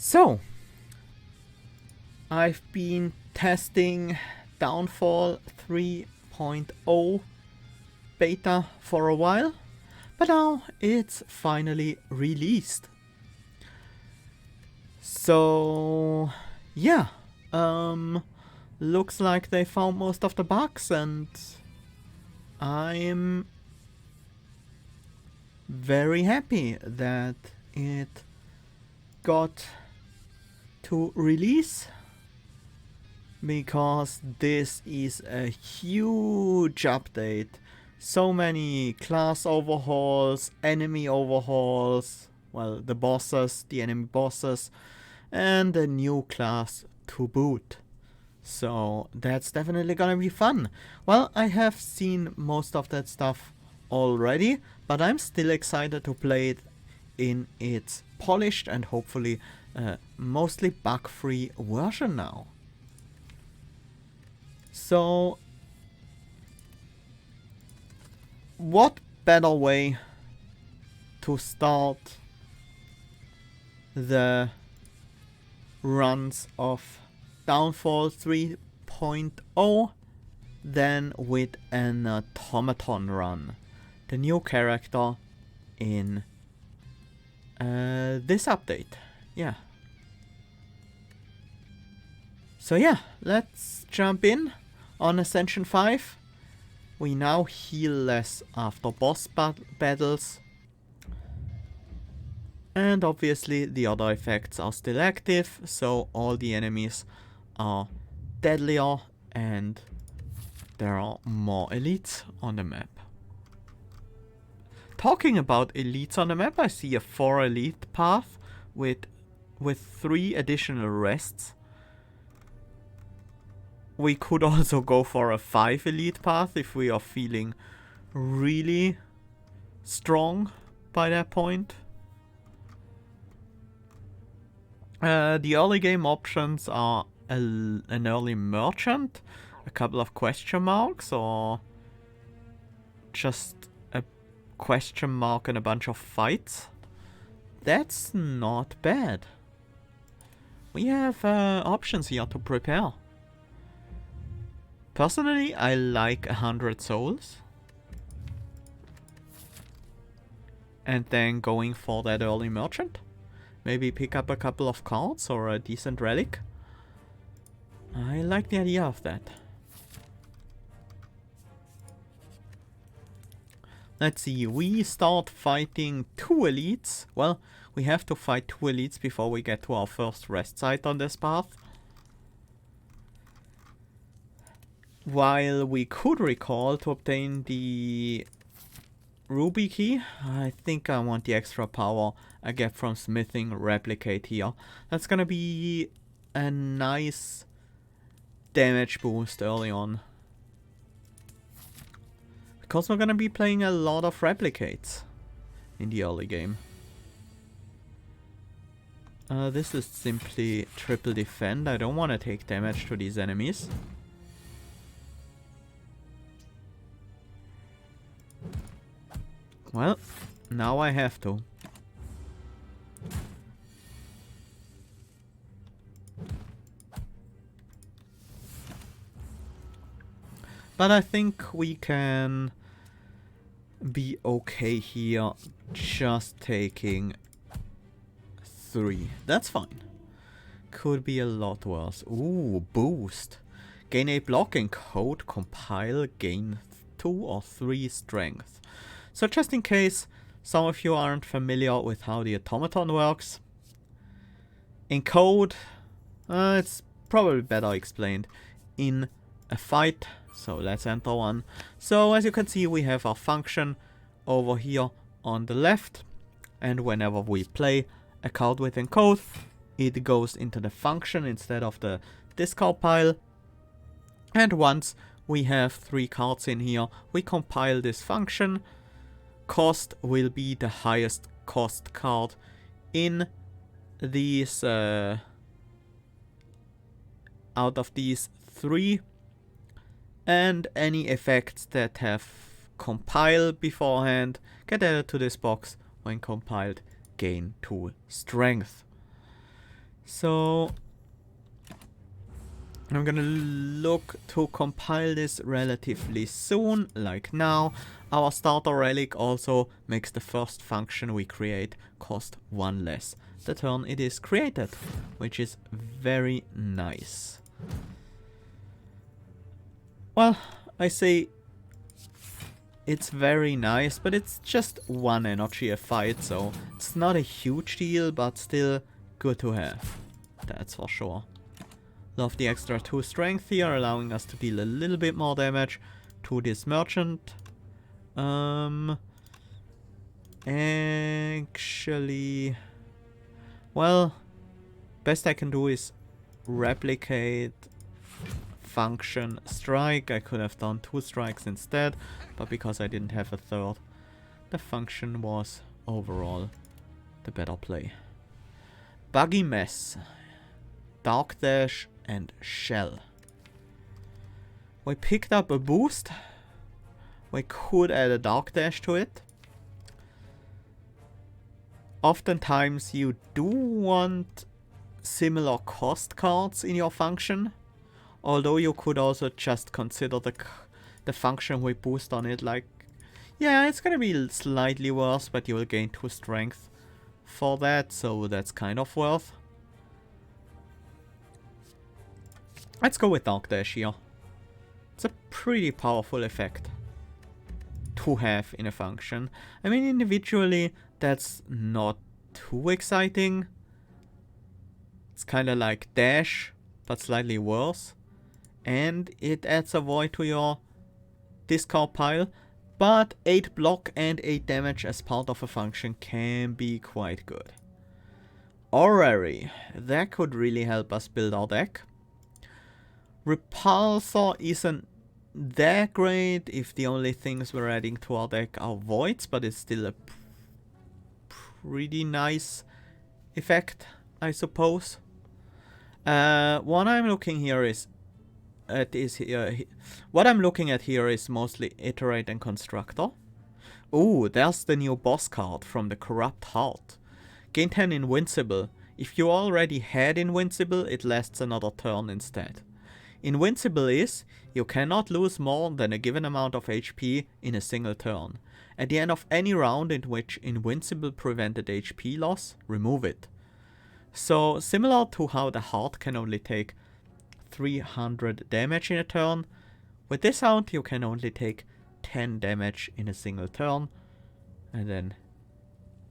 So, I've been testing Downfall 3.0 beta for a while, but now it's finally released. So, yeah, looks like they found most of the bugs, and I'm very happy that it got to release, because this is a huge update. So many class overhauls, enemy overhauls, well, the bosses, the enemy bosses, and a new class to boot. So that's definitely gonna be fun. Well, I have seen most of that stuff already, but I'm still excited to play it in its polished and hopefully mostly bug-free version now. So, what better way to start the runs of Downfall 3.0 than with an Automaton run, the new character in this update. Yeah. So yeah, let's jump in. On Ascension 5, we now heal less after boss battles. And obviously the other effects are still active, so all the enemies are deadlier and there are more elites on the map. Talking about elites on the map, I see a 4 elite path with 3 additional rests. We could also go for a 5 elite path if we are feeling really strong by that point. The early game options are an early merchant, a couple of question marks, or just a question mark and a bunch of fights. That's not bad. We have options here to prepare. Personally, I like 100 souls. And then going for that early merchant. Maybe pick up a couple of cards or a decent relic. I like the idea of that. Let's see, we start fighting 2 elites. Well, we have to fight 2 elites before we get to our first rest site on this path. While we could recall to obtain the Ruby key, I think I want the extra power I get from smithing replicate here. That's gonna be a nice damage boost early on, because we're gonna be playing a lot of replicates in the early game. This is simply triple defend. I don't want to take damage to these enemies. Well, now I have to. But I think we can be okay here, just taking 3. That's fine. Could be a lot worse. Ooh, boost. Gain a blocking code, compile, gain 2 or 3 strength. So just in case some of you aren't familiar with how the Automaton works, in code, it's probably better explained in a fight. So let's enter one. So as you can see, we have our function over here on the left, and whenever we play a card within code, it goes into the function instead of the discard pile. And once we have 3 cards in here, we compile this function. Cost will be the highest cost card in these out of these 3, and any effects that have compiled beforehand get added to this box. When compiled, gain 2 strength. So I'm gonna look to compile this relatively soon, like now. Our starter relic also makes the first function we create cost 1 less the turn it is created, which is very nice. Well, I say it's very nice, but it's just 1 energy a fight, so it's not a huge deal, but still good to have. That's for sure. Love the extra 2 strength here, allowing us to deal a little bit more damage to this merchant. Actually, well, best I can do is replicate function strike. I could have done 2 strikes instead, but because I didn't have a third, the function was overall the better play. Buggy Mess, Dark Dash and Shell. We picked up a boost. We could add a Dark Dash to it. Oftentimes you do want similar cost cards in your function, although you could also just consider the function we boost on it, like, yeah, it's gonna be slightly worse, but you will gain 2 strength for that, so that's kind of worth. Let's go with Dark Dash here. It's a pretty powerful effect to have in a function. I mean, individually, that's not too exciting. It's kind of like Dash, but slightly worse. And it adds a void to your discard pile. But 8 block and 8 damage as part of a function can be quite good. Orrery. That could really help us build our deck. Repulsor isn't that great if the only things we're adding to our deck are voids, but it's still a pretty nice effect, I suppose. What I'm looking here is what I'm looking at here is mostly Iterate and Constructor. Ooh, there's the new boss card from the Corrupt Heart. Gain 10 Invincible. If you already had Invincible, it lasts another turn instead. Invincible is, you cannot lose more than a given amount of HP in a single turn. At the end of any round in which Invincible prevented HP loss, remove it. So, similar to how the heart can only take 300 damage in a turn, with this sound you can only take 10 damage in a single turn, and then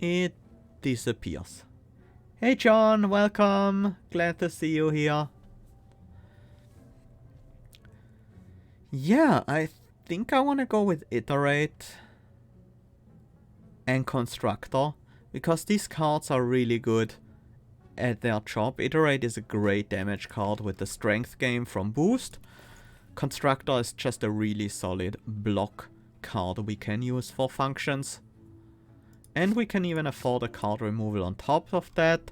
it disappears. Hey John, welcome! Glad to see you here. Yeah, I think I want to go with Iterate and Constructor, because these cards are really good at their job. Iterate is a great damage card with the strength gain from boost. Constructor is just a really solid block card we can use for functions. And we can even afford a card removal on top of that.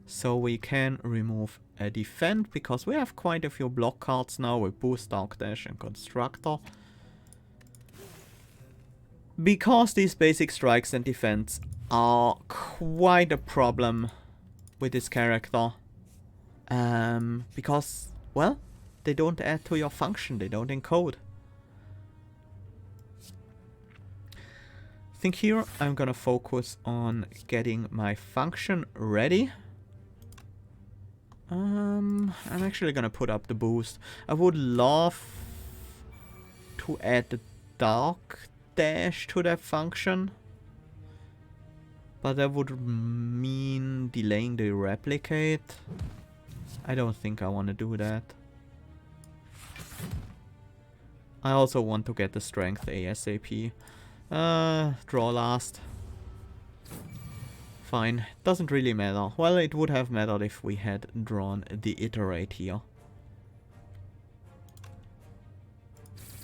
So we can remove a defend, because we have quite a few block cards now with boost, Dark Dash and Constructor. Because these basic strikes and defense are quite a problem with this character. Because, well, they don't add to your function, they don't encode. I think here I'm gonna focus on getting my function ready. I'm actually gonna put up the boost. I would love to add the Dark Dash to that function, but that would mean delaying the replicate. I don't think I want to do that. I also want to get the strength ASAP. Draw last. Fine, doesn't really matter. Well, it would have mattered if we had drawn the Iterate here.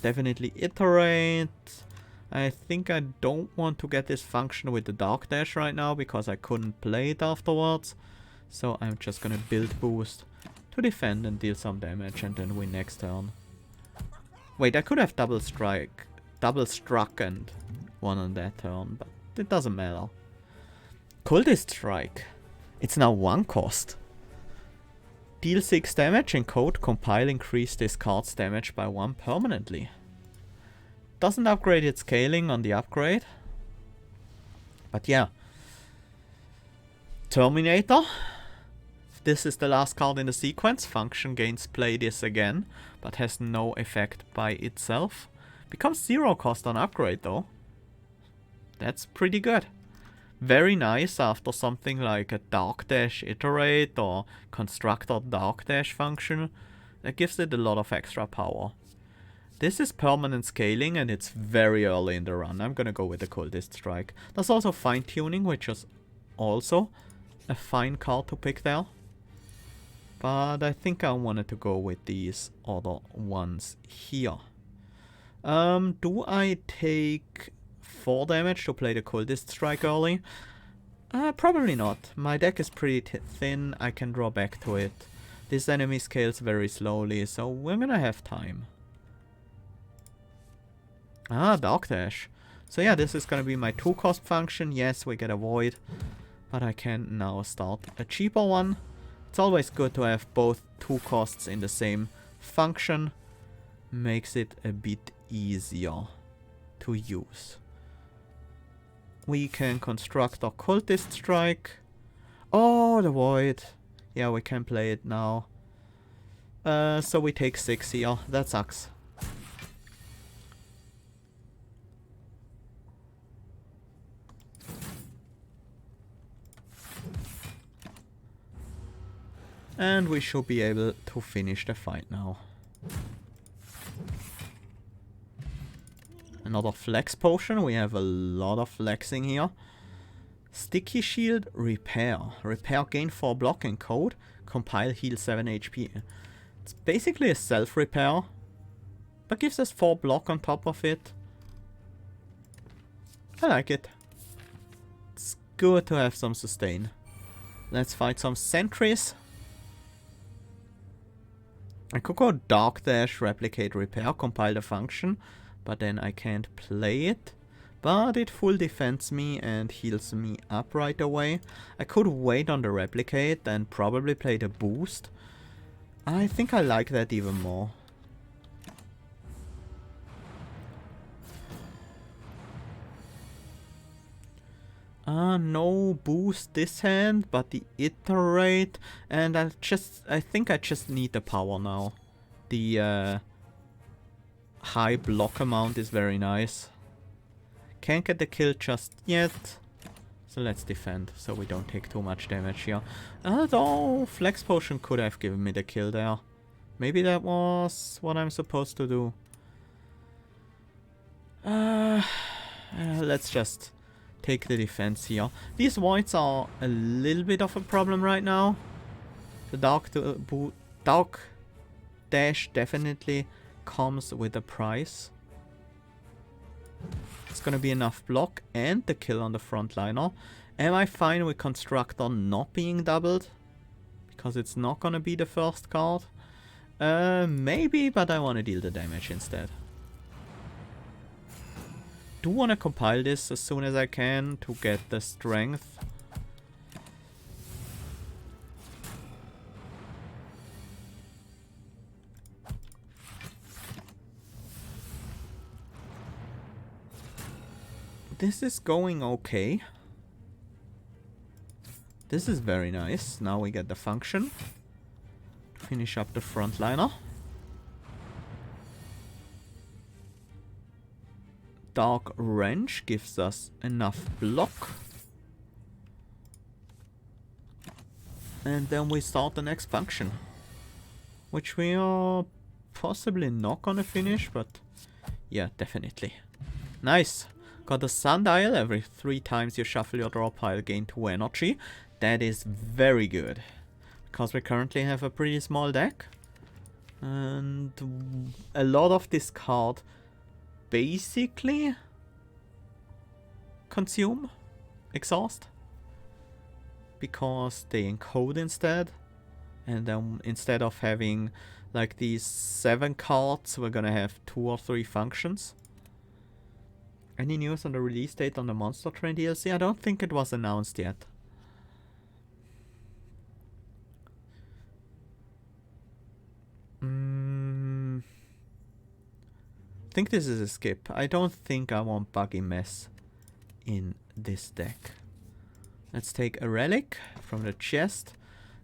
Definitely Iterate. I think I don't want to get this function with the Dark Dash right now, because I couldn't play it afterwards. So I'm just gonna build boost to defend and deal some damage and then win next turn. Wait, I could have double struck and won on that turn, but it doesn't matter. Cultist Strike. It's now 1 cost. Deal 6 damage in code. Compile increase this card's damage by 1 permanently. Doesn't upgrade its scaling on the upgrade. But yeah. Terminator. This is the last card in the sequence. Function gains play this again, but has no effect by itself. Becomes 0 cost on upgrade though. That's pretty good. Very nice after something like a Dark Dash Iterate or Constructor Dark Dash function. That gives it a lot of extra power. This is permanent scaling and it's very early in the run. I'm gonna go with the Coldest Strike. There's also Fine Tuning, which is also a fine card to pick there. But I think I wanted to go with these other ones here. Do I take 4 damage to play the Coldest Strike early? Probably not. My deck is pretty thin, I can draw back to it. This enemy scales very slowly, so we're gonna have time. Ah, Dark Dash. So yeah, this is gonna be my 2-cost function. Yes, we get a Void, but I can now start a cheaper one. It's always good to have both 2 costs in the same function. Makes it a bit easier to use. We can construct our Cultist Strike. Oh, the Void. Yeah, we can play it now. So we take 6 here. That sucks. And we should be able to finish the fight now. Another flex potion. We have a lot of flexing here. Sticky Shield, Repair. Repair gain 4 block in code. Compile heal 7 HP. It's basically a self-repair, but gives us 4 block on top of it. I like it. It's good to have some sustain. Let's fight some sentries. I could go Dark Dash, Replicate, Repair, compile the function, but then I can't play it. But it full defends me and heals me up right away. I could wait on the Replicate and probably play the boost. I think I like that even more. No boost this hand, but the iterate, and I think I just need the power now. The high block amount is very nice. Can't get the kill just yet, so let's defend so we don't take too much damage here. Although Flex Potion could have given me the kill there. Maybe that was what I'm supposed to do. Let's just take the defense here. These voids are a little bit of a problem right now. The Dark Dash definitely comes with a price. It's gonna be enough block and the kill on the frontliner. Am I fine with Constructor not being doubled? Because it's not gonna be the first card. Maybe, but I want to deal the damage instead. Do want to compile this as soon as I can to get the strength. This is going okay. This is very nice. Now we get the function. Finish up the frontliner. Dark Wrench gives us enough block. And then we start the next function. Which we are possibly not gonna finish, but yeah, definitely. Nice. Got a Sundial. Every 3 times you shuffle your draw pile, gain 2 energy. That is very good. Because we currently have a pretty small deck. And a lot of this card basically consume exhaust. Because they encode instead. And then instead of having like these 7 cards, we're gonna have 2 or 3 functions. Any news on the release date on the Monster Train DLC? I don't think it was announced yet. I think this is a skip. I don't think I want Buggy Mess in this deck. Let's take a relic from the chest.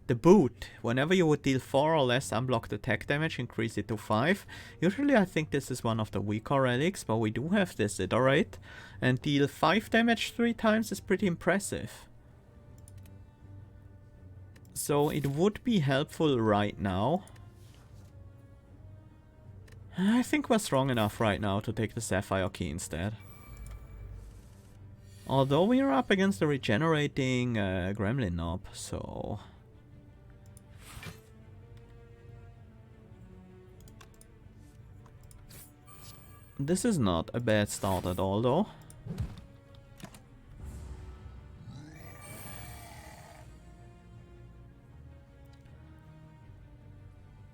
The boot. Whenever you would deal 4 or less unblocked attack damage, increase it to 5. Usually I think this is one of the weaker relics, but we do have this iterate. And deal 5 damage 3 times is pretty impressive. So it would be helpful right now. I think we're strong enough right now to take the Sapphire Key instead. Although we are up against the regenerating Gremlin Knob, so... This is not a bad start at all, though.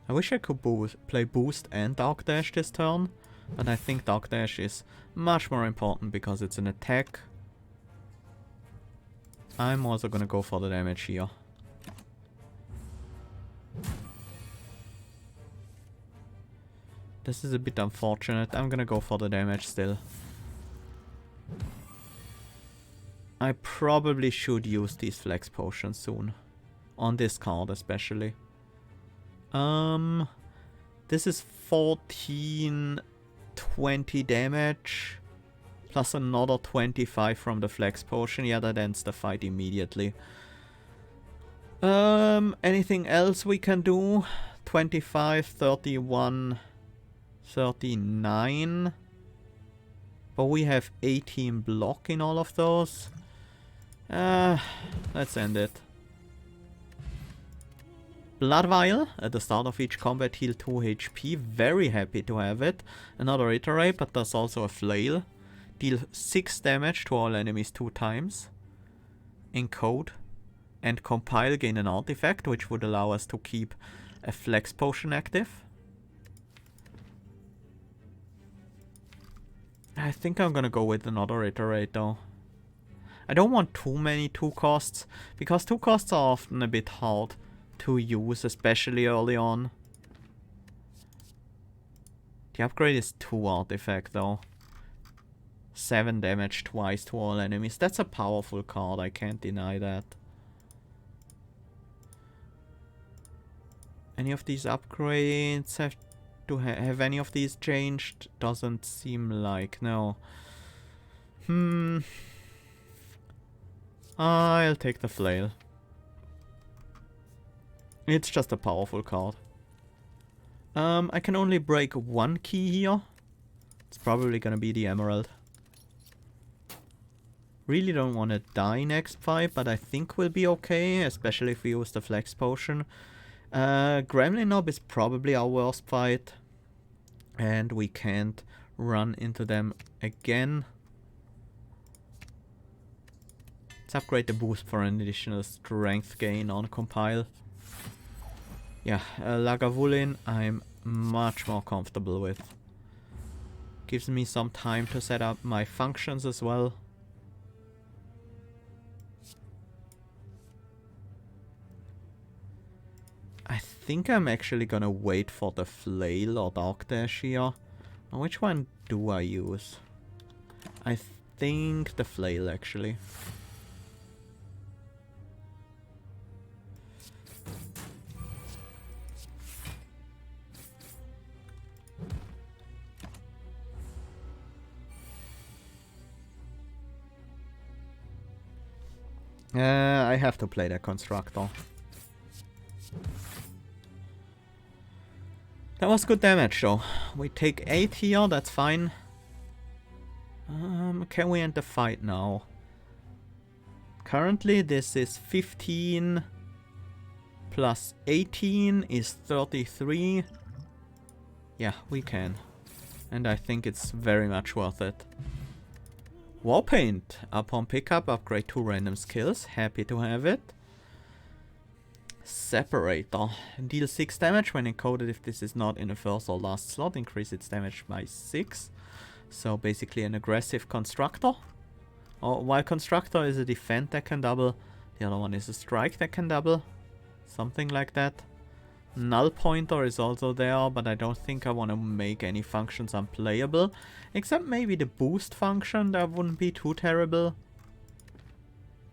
I wish I could play Boost and Dark Dash this turn, but I think Dark Dash is much more important because it's an attack. I'm also gonna go for the damage here. This is a bit unfortunate. I'm gonna go for the damage still. I probably should use these flex potions soon. On this card especially. This is 14, 20 damage. Plus another 25 from the flex potion. Yeah, that ends the fight immediately. Anything else we can do? 25, 31... 39, but we have 18 block in all of those. Let's end it. Blood Vial at the start of each combat, heal 2 HP. Very happy to have it. Another iterate, but there's also a flail. Deal 6 damage to all enemies 2 times. Encode and compile, gain an artifact, which would allow us to keep a flex potion active. I think I'm gonna go with another iterate though. I don't want too many 2 costs, because 2 costs are often a bit hard to use, especially early on. The upgrade is 2 artifact though. 7 damage twice to all enemies. That's a powerful card, I can't deny that. Any of these upgrades have any of these changed? Doesn't seem like, no. I'll take the flail. It's just a powerful card. I can only break 1 key here. It's probably gonna be the emerald. Really don't want to die next fight, but I think we'll be okay, especially if we use the flex potion. Gremlin Knob is probably our worst fight. And we can't run into them again. Let's upgrade the boost for an additional strength gain on compile. Yeah, Lagavulin I'm much more comfortable with. Gives me some time to set up my functions as well. I think I'm actually gonna wait for the flail or dark dash here. Now, which one do I use? I think the flail actually. I have to play the constructor. That was good damage though. We take 8 here, that's fine. Can we end the fight now? Currently this is 15 plus 18 is 33. Yeah, we can. And I think it's very much worth it. Warpaint. Upon pickup, upgrade 2 random skills. Happy to have it. Separator. Deal 6 damage when encoded if this is not in the first or last slot. Increase its damage by 6. So basically an aggressive constructor. While constructor is a defend that can double, the other one is a strike that can double. Something like that. Null pointer is also there, but I don't think I want to make any functions unplayable. Except maybe the boost function, that wouldn't be too terrible.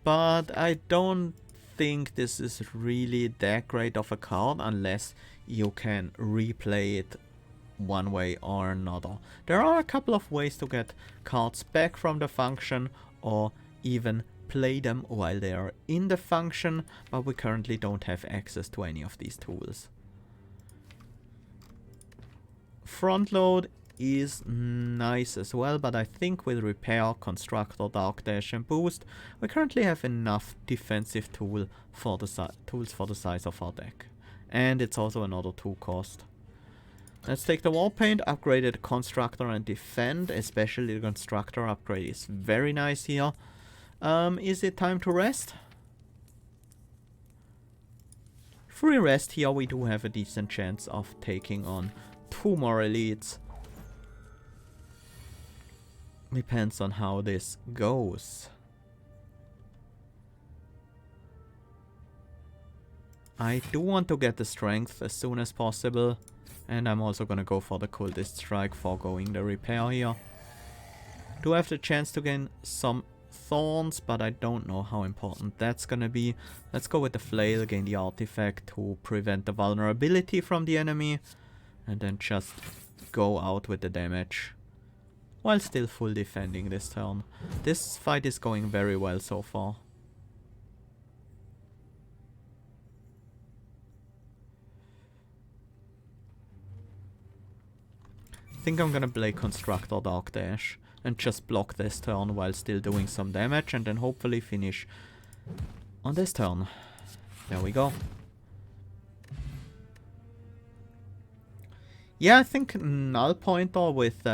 But I don't think this is really that great of a card unless you can replay it one way or another. There are a couple of ways to get cards back from the function or even play them while they are in the function, but we currently don't have access to any of these tools. Front load is nice as well, but I think with repair, constructor, dark dash and boost, we currently have enough defensive tools for the size of our deck. And it's also another 2 cost. Let's take the wall paint, upgrade the constructor and defend, especially the constructor upgrade is very nice here. Is it time to rest? If we rest here, we do have a decent chance of taking on 2 more elites. Depends on how this goes. I do want to get the strength as soon as possible. And I'm also gonna go for the cultist strike, foregoing the repair here. Do have the chance to gain some thorns, but I don't know how important that's gonna be. Let's go with the flail, gain the artifact to prevent the vulnerability from the enemy. And then just go out with the damage. While still full defending this turn. This fight is going very well so far. I think I'm gonna play Constructor Dark Dash and just block this turn while still doing some damage and then hopefully finish on this turn. There we go. Yeah, I think Null Pointer with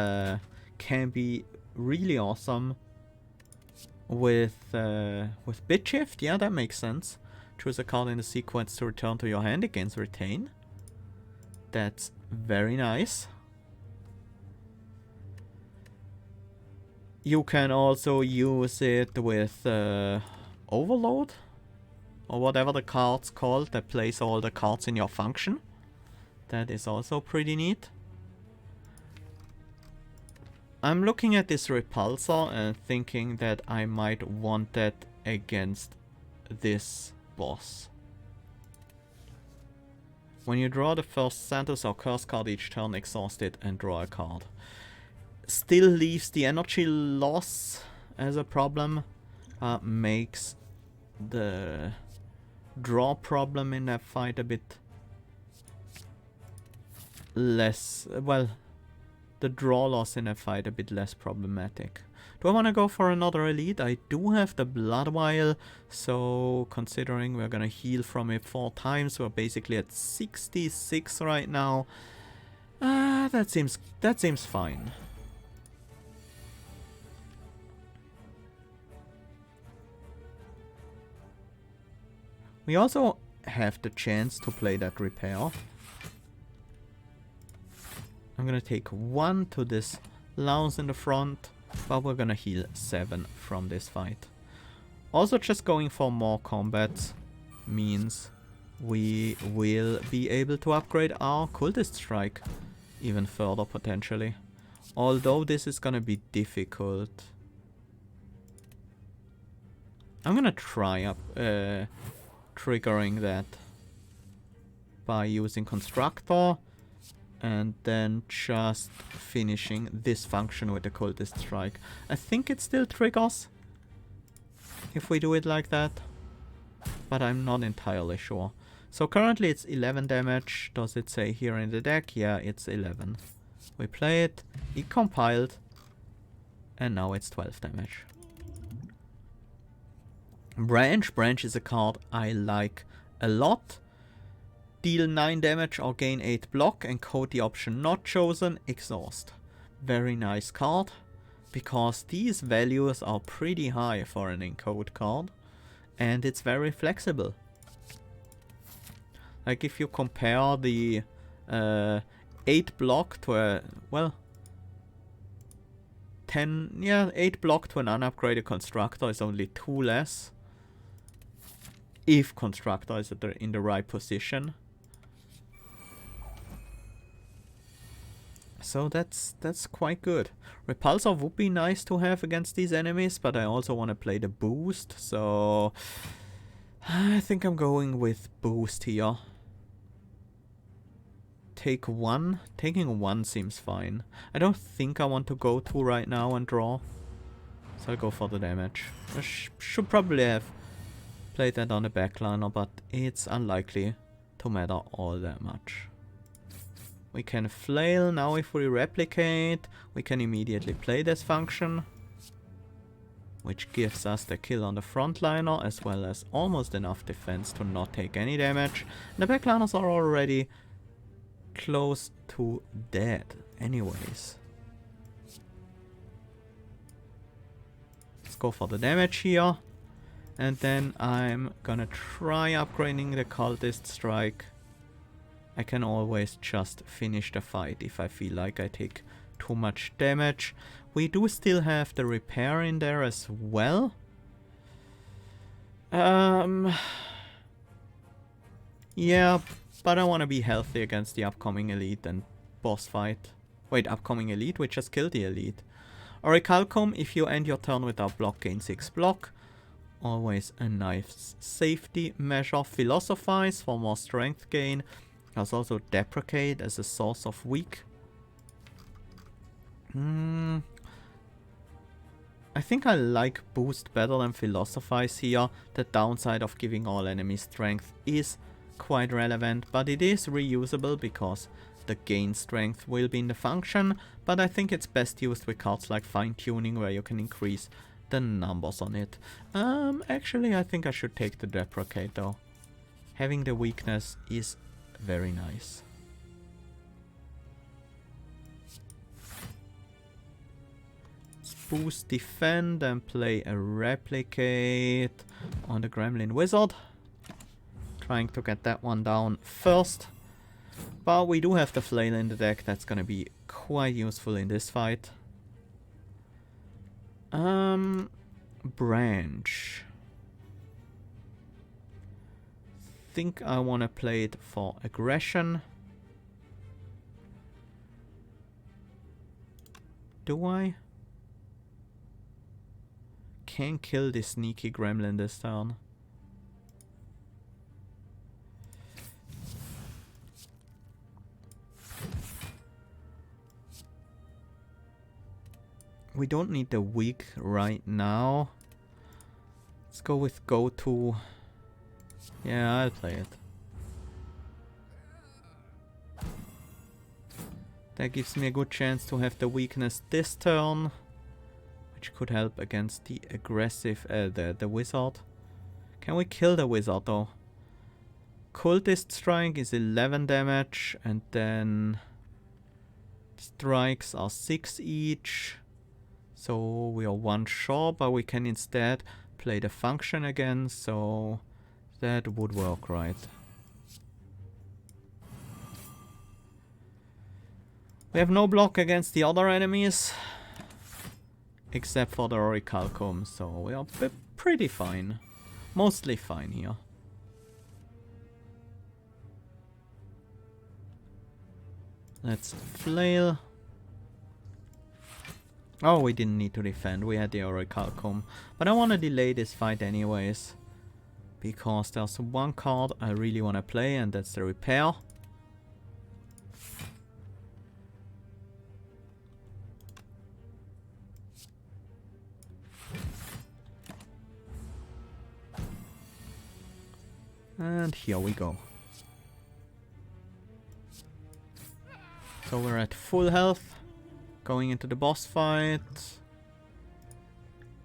can be really awesome with Bit Shift. Yeah, that makes sense. Choose a card in the sequence to return to your hand against Retain. That's very nice. You can also use it with Overload, or whatever the card's called that plays all the cards in your function. That is also pretty neat. I'm looking at this Repulsor and thinking that I might want that against this boss. When you draw the first Santos or Curse card each turn, exhaust it and draw a card. Still leaves the energy loss as a problem. Makes the draw problem in that fight a bit less, well, the draw loss in a fight a bit less problematic. Do I want to go for another elite? I do have the Blood Vial, so considering we're gonna heal from it 4 times, we're basically at 66 right now. That seems fine. We also have the chance to play that repair. I'm gonna take 1 to this lounge in the front, but we're gonna heal 7 from this fight. Also, just going for more combat means we will be able to upgrade our Cultist Strike even further potentially. Although this is gonna be difficult. I'm gonna try up triggering that by using Constructor and then just finishing this function with the Cultist Strike. I think it still triggers if we do it like that, but I'm not entirely sure. So currently it's 11 damage. Does it say here in the deck? Yeah, it's 11. We play it, it compiled, and now it's 12 damage. Branch is a card I like a lot. Deal 9 damage or gain 8 block, encode the option not chosen, exhaust. Very nice card, because these values are pretty high for an encode card, and it's very flexible. Like if you compare the 8 block to a, well, 8 block to an unupgraded Constructor is only 2 less. If Constructor is in the right position. So that's quite good. Repulsor would be nice to have against these enemies, but I also want to play the boost, so I think I'm going with boost here. Take one. Taking one seems fine. I don't think I want to go 2 right now and draw. So I'll go for the damage. I should probably have played that on the backliner, but it's unlikely to matter all that much. We can flail. Now if we replicate, we can immediately play this function, which gives us the kill on the frontliner as well as almost enough defense to not take any damage. And the backliners are already close to dead anyways. Let's go for the damage here. And then I'm gonna try upgrading the cultist strike. I can always just finish the fight if I feel like I take too much damage. We do still have the repair in there as well. Yeah, but I want to be healthy against the upcoming elite and boss fight. Wait, upcoming elite? We just killed the elite. Orichalcum, if you end your turn without block, gain 6 block. Always a nice safety measure. Philosophize for more strength gain. There's also Deprecate as a source of weak. I think I like Boost better than Philosophize here. The downside of giving all enemies strength is quite relevant, but it is reusable because the gain strength will be in the function, but I think it's best used with cards like Fine Tuning where you can increase the numbers on it. Actually I think I should take the Deprecate though. Having the weakness is very nice. Let's boost defend and play a replicate on the Gremlin Wizard. Trying to get that one down first. But we do have the flail in the deck, that's gonna be quite useful in this fight. Branch. Think I want to play it for aggression. Do I? Can kill this sneaky gremlin this turn. We don't need the weak right now. Let's go with go to. Yeah, I'll play it. That gives me a good chance to have the weakness this turn, which could help against the aggressive, the wizard. Can we kill the wizard though? Cultist strike is 11 damage, and then strikes are 6 each. So we are 1 short, but we can instead play the function again, so that would work, right? We have no block against the other enemies, except for the Orichalcum, so we are pretty fine. Mostly fine here. Let's flail. Oh, we didn't need to defend, we had the Orichalcum. But I want to delay this fight anyways, because there's one card I really want to play, and that's the repair. And here we go. So we're at full health, going into the boss fight.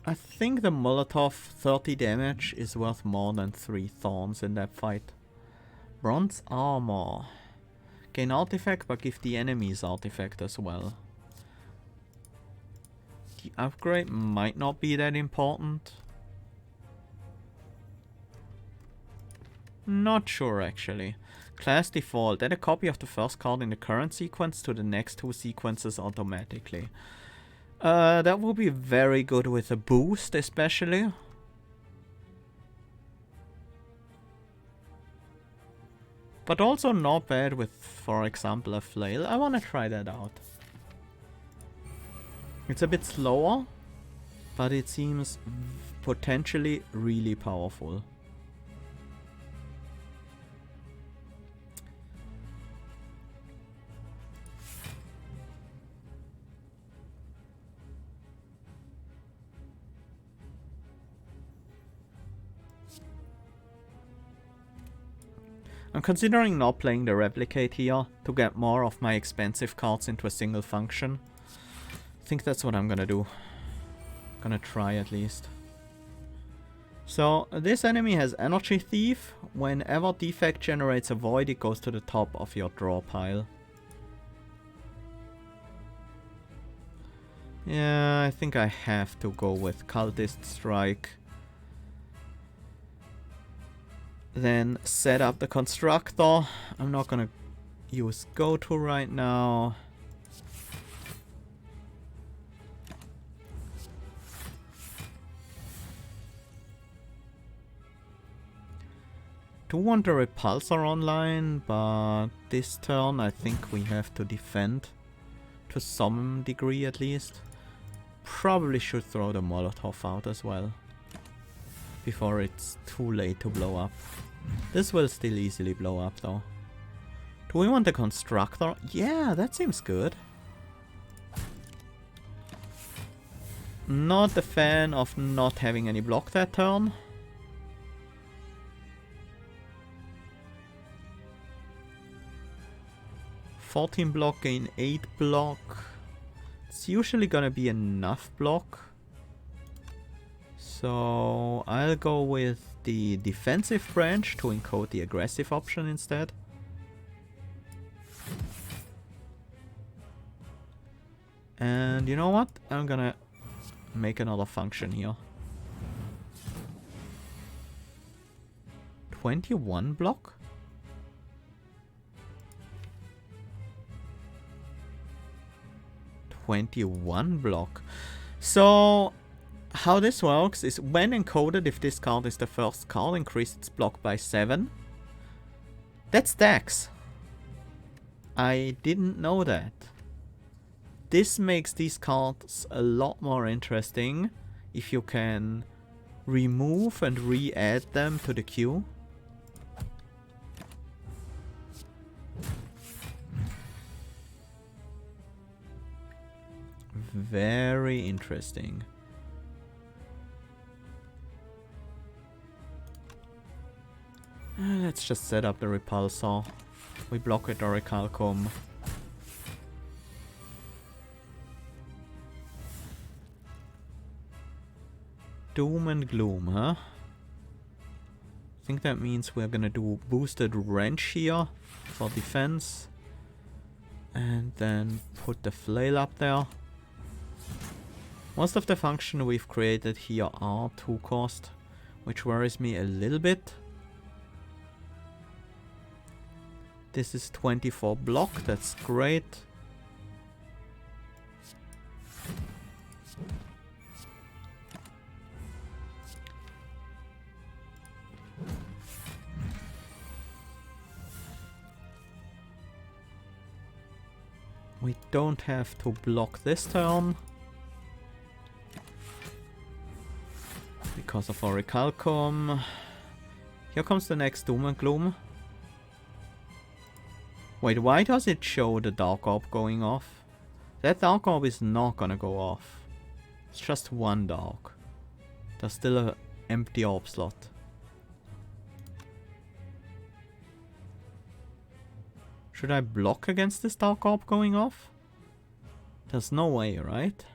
I think the Molotov 30 damage is worth more than 3 thorns in that fight. Bronze armor. Gain artifact but give the enemies artifact as well. The upgrade might not be that important. Not sure actually. Class default. Add a copy of the first card in the current sequence to the next 2 sequences automatically. That would be very good with a boost especially. But also not bad with, for example, a flail. I want to try that out. It's a bit slower, but it seems potentially really powerful. I'm considering not playing the replicate here to get more of my expensive cards into a single function. I think that's what I'm gonna do. Gonna try at least. So this enemy has Energy Thief. Whenever Defect generates a void, it goes to the top of your draw pile. Yeah, I think I have to go with Cultist Strike. Then set up the Constructor. I'm not gonna use go-to right now. Do want the Repulsor online, but this turn I think we have to defend to some degree at least. Probably should throw the Molotov out as well before it's too late to blow up. This will still easily blow up though. Do we want the Constructor? Yeah, that seems good. Not a fan of not having any block that turn. $14 block, gain 8 block. It's usually gonna be enough block. So I'll go with the defensive branch to encode the aggressive option instead. And you know what? I'm gonna make another function here. 21 block? $21 So how this works is when encoded, if this card is the first card, increase its block by 7. That stacks. I didn't know that. This makes these cards a lot more interesting if you can remove and re-add them to the queue. Very interesting. Let's just set up the Repulsor. We block with Orichalcum. Doom and Gloom, huh? I think that means we're gonna do boosted wrench here for defense. And then put the flail up there. Most of the functions we've created here are 2 cost, which worries me a little bit. This is 24 block, that's great. We don't have to block this turn because of Orichalcum. Here comes the next Doom and Gloom. Wait, why does it show the Dark Orb going off? That Dark Orb is not gonna go off. It's just 1 Dark. There's still an empty Orb slot. Should I block against this Dark Orb going off? There's no way, right?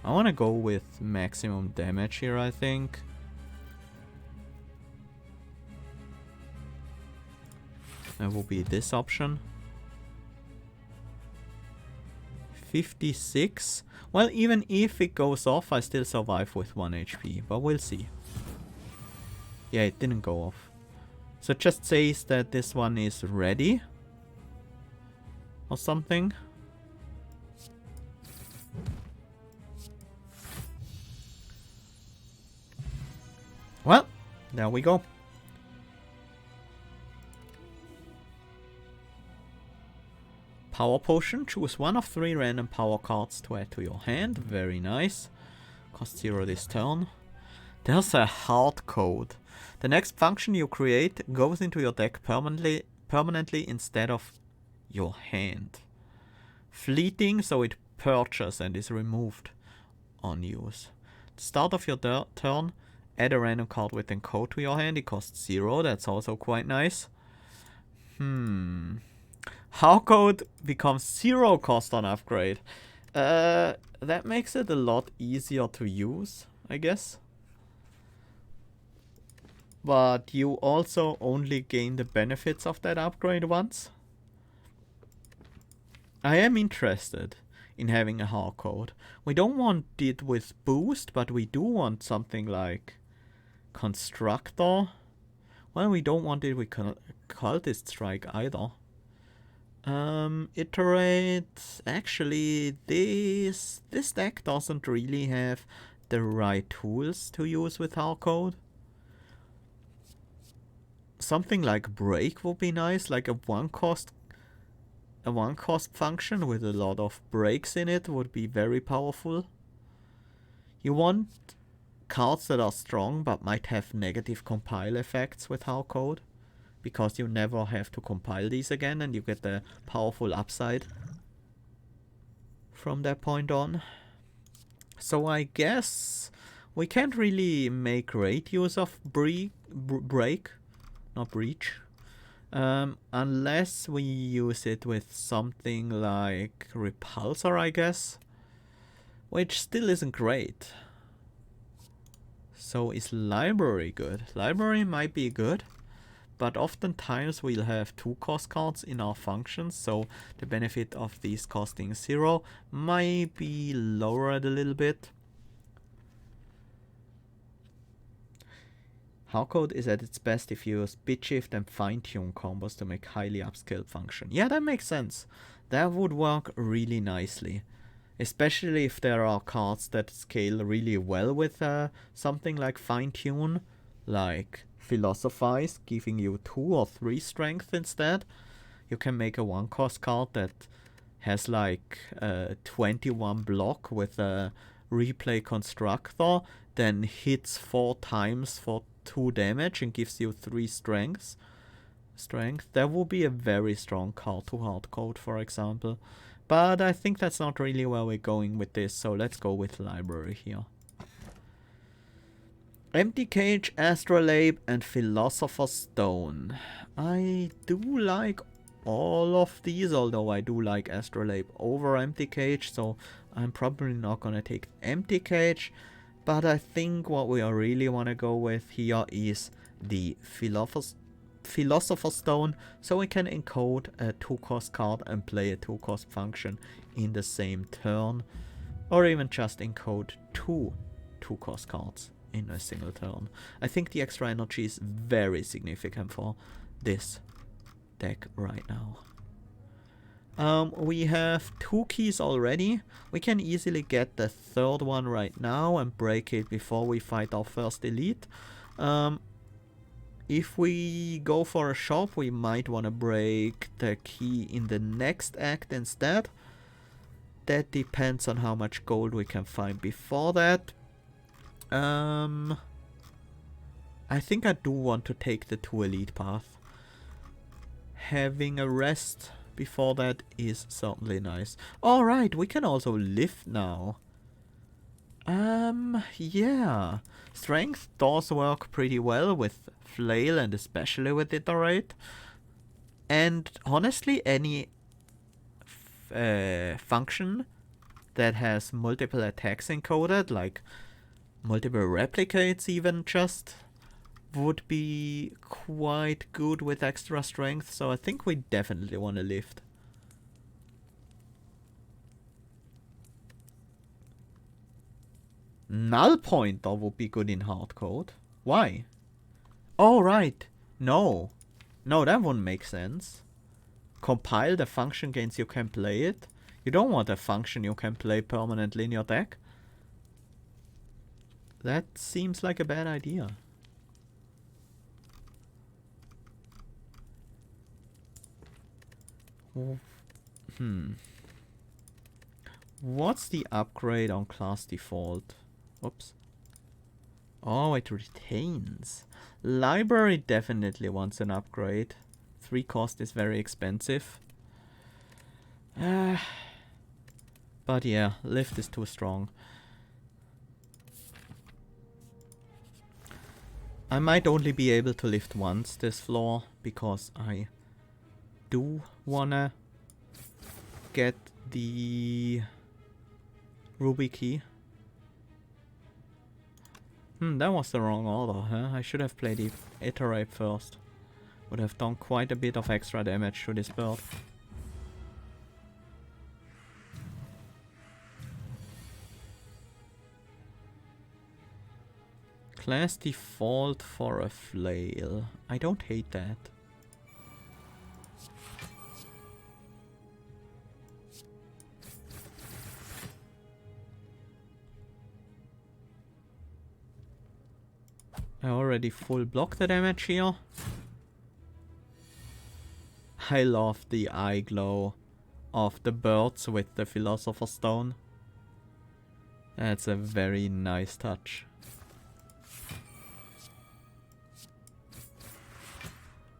I want to go with maximum damage here, I think. That will be this option. 56. Well, even if it goes off, I still survive with 1 HP, but we'll see. Yeah, it didn't go off. So it just says that this one is ready. Or something. Well, there we go. Power Potion. Choose one of 3 random power cards to add to your hand. Very nice. Cost 0 this turn. There's a hard code. The next function you create goes into your deck permanently instead of your hand. Fleeting, so it purges and is removed on use. At the start of your turn, add a random card with encode to your hand. It costs 0. That's also quite nice. How code becomes 0 cost on upgrade. That makes it a lot easier to use, I guess. But you also only gain the benefits of that upgrade once. I am interested in having a hard code. We don't want it with boost, but we do want something like Constructor. Well, we don't want it with Cultist Strike either. Iterate. Actually, this deck doesn't really have the right tools to use with hard code. Something like break would be nice, like a one cost function with a lot of breaks in it would be very powerful. You want cards that are strong but might have negative compile effects with hard code, because you never have to compile these again and you get the powerful upside from that point on. So I guess we can't really make great use of break. Not breach. Unless we use it with something like Repulsor, I guess. Which still isn't great. So is Library good? Library might be good. But oftentimes we'll have 2 cost cards in our functions. So the benefit of these costing 0 might be lowered a little bit. Hardcode is at its best if you use bit shift and fine-tune combos to make highly upscaled function. Yeah, that makes sense. That would work really nicely. Especially if there are cards that scale really well with something like fine-tune, like Philosophize, giving you 2 or 3 strength instead. You can make a 1-cost card that has like 21 block with a replay constructor, then hits 4 times for 2 damage and gives you 3 strength. That would be a very strong card to hardcode, for example. But I think that's not really where we're going with this, so let's go with Library here. Empty Cage, Astrolabe, and Philosopher's Stone. I do like all of these, although I do like Astrolabe over Empty Cage, so I'm probably not gonna take Empty Cage. But I think what we really want to go with here is the Philosopher's Stone, so we can encode a 2-cost card and play a 2-cost function in the same turn. Or even just encode 2 2-cost cards in a single turn. I think the extra energy is very significant for this deck right now. We have 2 keys already. We can easily get the 3rd one right now and break it before we fight our first elite. If we go for a shop, we might want to break the key in the next act instead. That depends on how much gold we can find before that. I think I do want to take the 2 elite path. Having a rest before that is certainly nice. Alright, we can also lift now. Yeah. Strength does work pretty well with Flail and especially with Iterate. And honestly, any function that has multiple attacks encoded, like multiple replicates even just, would be quite good with extra strength, so I think we definitely want to lift. Null Pointer would be good in hardcode. Why? Oh, right. No. No, that wouldn't make sense. Compile the function gains you can play it. You don't want a function you can play permanently in your deck. That seems like a bad idea. What's the upgrade on class default? Oops. Oh, it retains. Library definitely wants an upgrade. 3 cost is very expensive. But yeah, lift is too strong. I might only be able to lift once this floor, because I do wanna get the ruby key. That was the wrong order, huh? I should have played the iterate first. Would have done quite a bit of extra damage to this bird. Class default for a flail. I don't hate that. I already full block the damage here. I love the eye glow of the birds with the Philosopher's Stone. That's a very nice touch.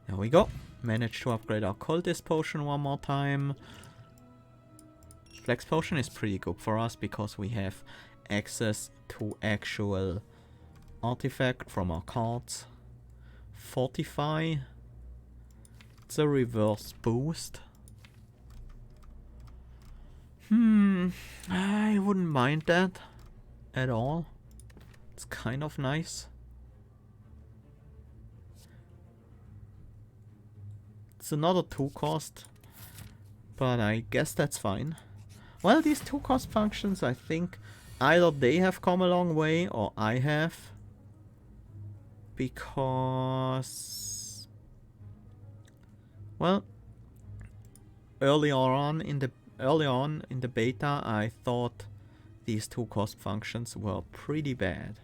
There we go. Managed to upgrade our Cultist Potion one more time. Flex Potion is pretty good for us because we have access to actual artifact from our cards. Fortify. It's a reverse boost. I wouldn't mind that at all. It's kind of nice. It's another 2 cost, but I guess that's fine. Well, these 2 cost functions, I think either they have come a long way or I have. Because, well, early on in the beta, I thought these 2 cost functions were pretty bad.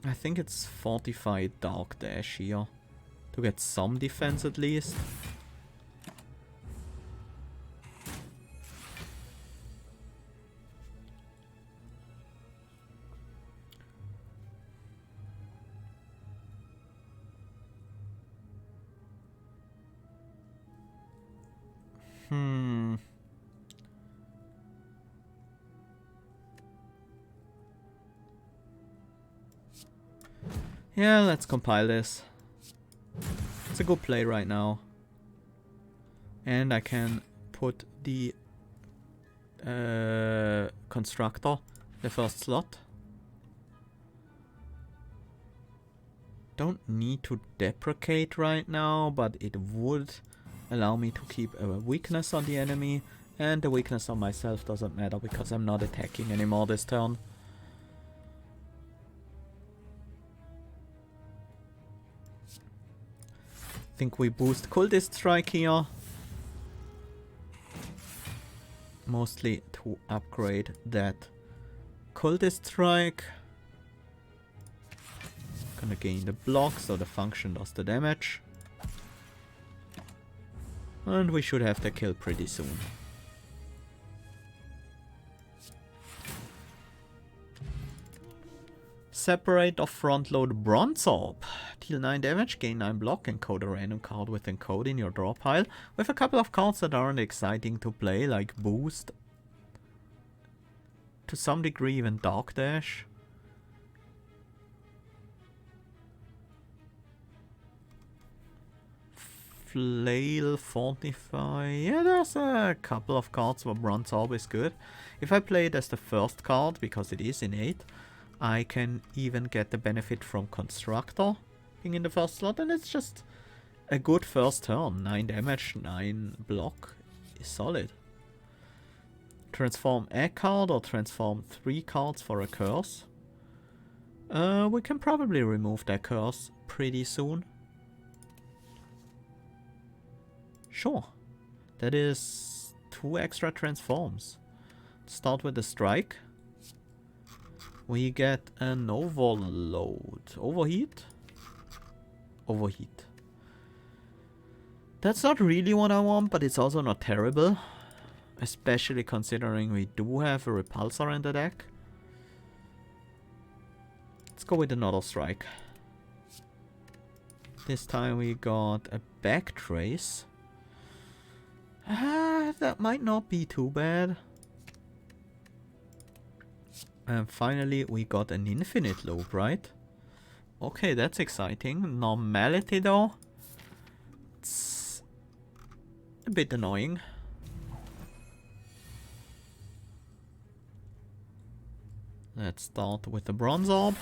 I think it's fortified Dark Dash here to get some defense at least. Yeah, let's compile this. It's a good play right now. And I can put the constructor, the first slot. Don't need to deprecate right now, but it would allow me to keep a weakness on the enemy. And the weakness on myself doesn't matter because I'm not attacking anymore this turn. I think we boost Cultist Strike here. Mostly to upgrade that Cultist Strike. Gonna gain the block so the function does the damage. And we should have the kill pretty soon. Separate or front load Bronze Orb. Deal 9 damage, gain 9 block, encode a random card with encode in your draw pile. With a couple of cards that aren't exciting to play, like Boost. To some degree even Dark Dash. Flail, Fortify. Yeah, there's a couple of cards where Bronze Orb is good. If I play it as the first card, because it is innate, I can even get the benefit from Constructor being in the first slot, and it's just a good first turn. 9 damage, 9 block is solid. Transform a card or transform 3 cards for a curse. We can probably remove that curse pretty soon. Sure. That is 2 extra transforms. Start with the strike. We get an overload. Overheat? Overheat. That's not really what I want, but it's also not terrible. Especially considering we do have a repulsor in the deck. Let's go with another strike. This time we got a back trace. That might not be too bad. And finally we got an infinite loop, right? Okay, that's exciting. Normality though, it's a bit annoying. Let's start with the bronze orb.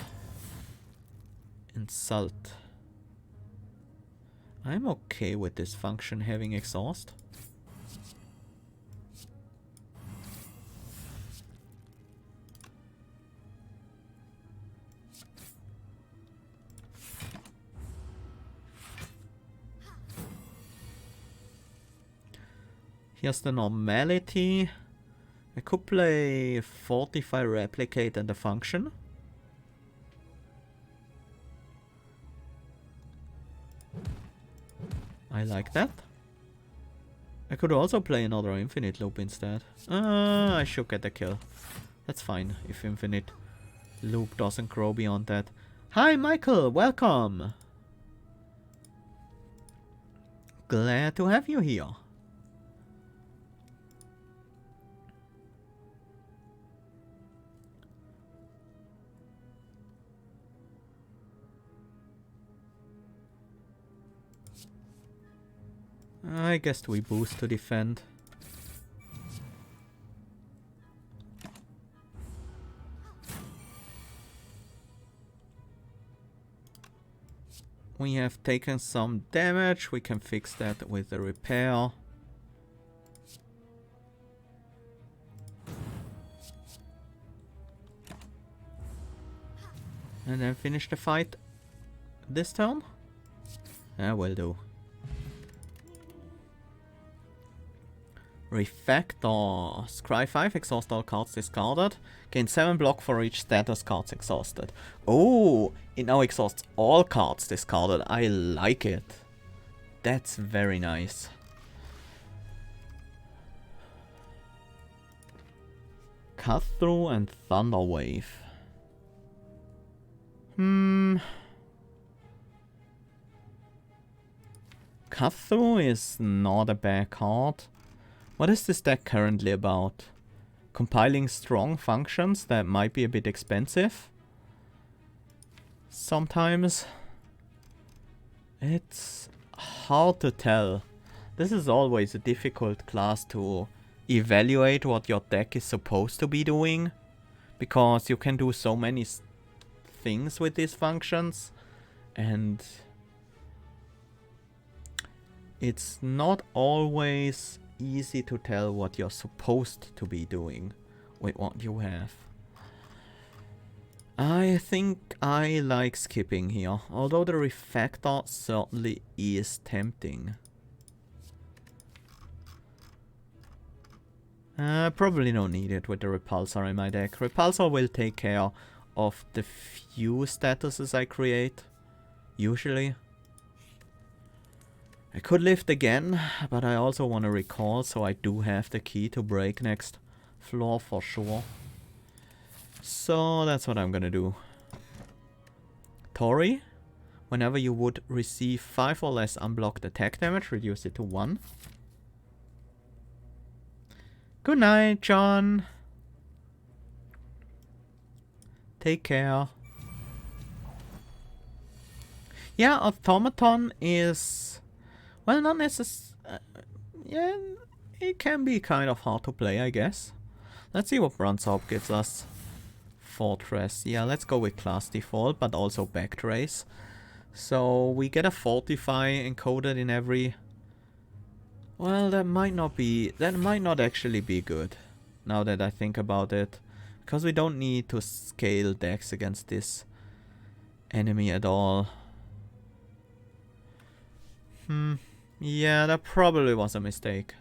Insult. I'm okay with this function having exhaust. Here's the normality. I could play Fortify, Replicate and the function. I like that. I could also play another infinite loop instead. I should get a kill. That's fine if infinite loop doesn't grow beyond that. Hi Michael, welcome! Glad to have you here. I guess we boost to defend. We have taken some damage. We can fix that with the repair. And then finish the fight this turn? Yeah, will do. Refactor. Scry 5, exhaust all cards discarded. Gain 7 block for each status cards exhausted. Oh, it now exhausts all cards discarded. I like it. That's very nice. Cut Through and Thunder Wave. Cut Through is not a bad card. What is this deck currently about? Compiling strong functions that might be a bit expensive. Sometimes. It's hard to tell. This is always a difficult class to evaluate what your deck is supposed to be doing. Because you can do so many things with these functions. And it's not always easy to tell what you're supposed to be doing with what you have. I think I like skipping here, although the refactor certainly is tempting. Probably don't need it with the repulsor in my deck. Repulsor will take care of the few statuses I create, usually. I could lift again, but I also want to recall, so I do have the key to break next floor for sure. So that's what I'm gonna do. Tori, whenever you would receive 5 or less unblocked attack damage, reduce it to 1. Good night, John. Take care. Yeah, Automaton is... well, not necessarily... yeah, it can be kind of hard to play, I guess. Let's see what Bronze Orb gives us. Fortress. Yeah, let's go with class default, but also backtrace. So we get a Fortify encoded in every... well, that might not actually be good, now that I think about it. Because we don't need to scale decks against this enemy at all. Yeah, that probably was a mistake.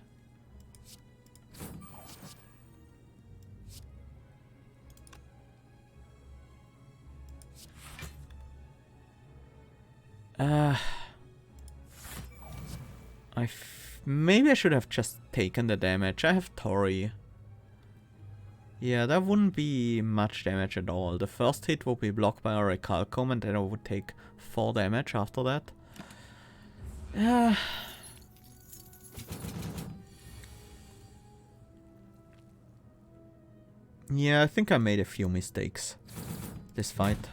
Maybe I should have just taken the damage. I have Tori. Yeah, that wouldn't be much damage at all. The first hit would be blocked by a Recalcum and then I would take 4 damage after that. Yeah, I think I made a few mistakes this fight.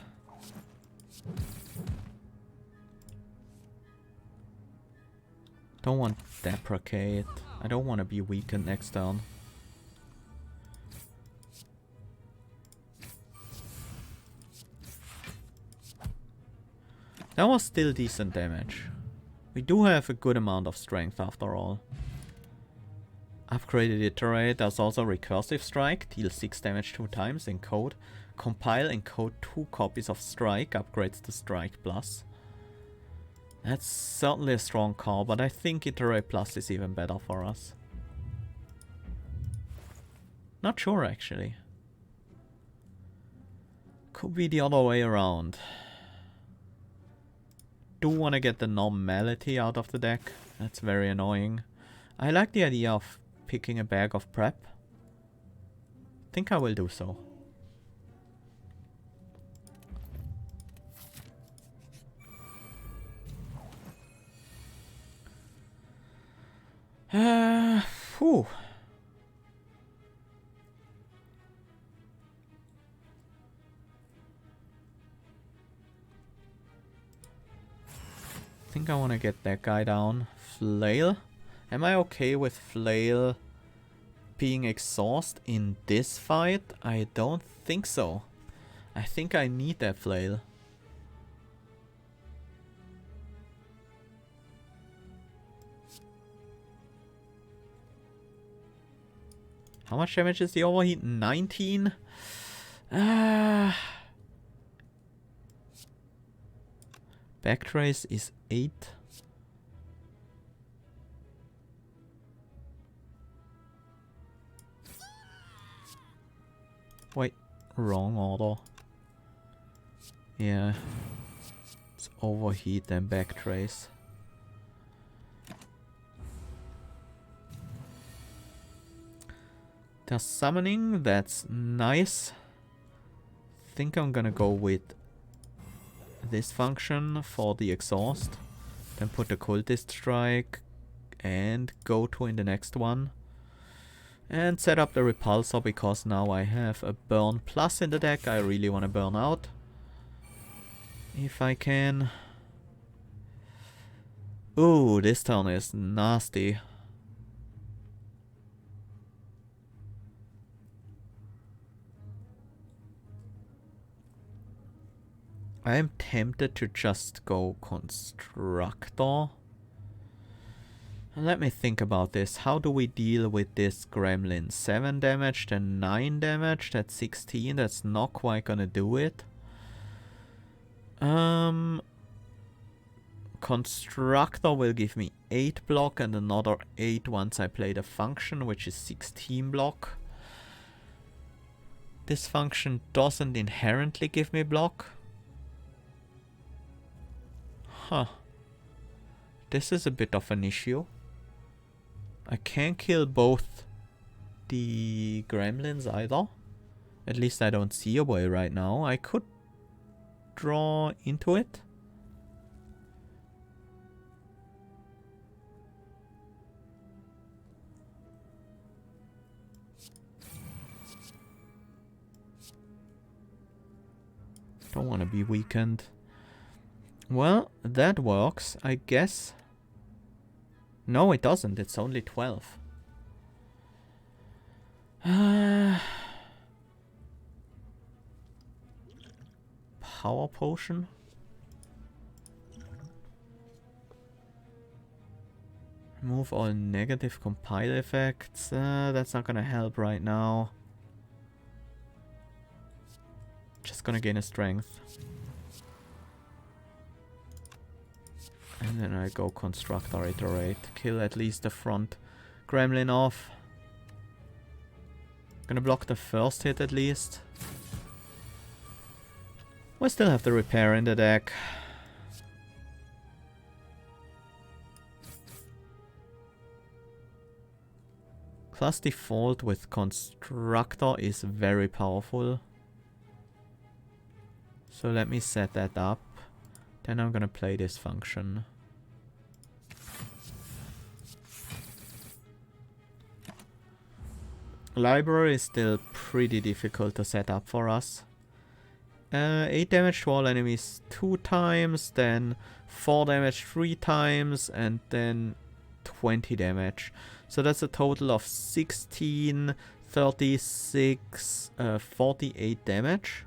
Don't want Deprecate. I don't want to be weakened next turn. That was still decent damage. We do have a good amount of strength after all. Upgraded Iterate, there's also Recursive Strike, deal 6 damage 2 times, encode. Compile, encode 2 copies of Strike, upgrades to Strike Plus. That's certainly a strong call, but I think Iterate Plus is even better for us. Not sure actually. Could be the other way around. Do want to get the normality out of the deck. That's very annoying. I like the idea of picking a bag of prep. Think I will do so. Whew. I think I want to get that guy down. Flail. Am I okay with Flail being exhaust in this fight? I don't think so. I think I need that Flail. How much damage is the overheat? 19? Backtrace is 8. Wait, wrong order. Yeah. It's overheat and backtrace. They're summoning, that's nice. Think I'm gonna go with this function for the exhaust. Then put the cultist strike and go to in the next one. And set up the repulsor because now I have a burn plus in the deck. I really want to burn out. If I can. Ooh, this turn is nasty. I am tempted to just go Constructor. Let me think about this. How do we deal with this gremlin? 7 damage, then 9 damage, that's 16. That's not quite gonna do it. Constructor will give me 8 block and another 8 once I play the function, which is 16 block. This function doesn't inherently give me block. Huh. This is a bit of an issue. I can't kill both the gremlins either. At least I don't see a way right now. I could draw into it. Don't want to be weakened. Well, that works, I guess. No, it doesn't. It's only 12. Power potion? Remove all negative compile effects. That's not gonna help right now. Just gonna gain a strength. And then I go Constructor Iterate. Kill at least the front gremlin off. Gonna block the first hit at least. We still have the repair in the deck. Class default with constructor is very powerful. So let me set that up. Then I'm gonna play this function. Library is still pretty difficult to set up for us. 8 damage to all enemies 2 times, then 4 damage 3 times, and then 20 damage. So that's a total of 16, 36, 48 damage.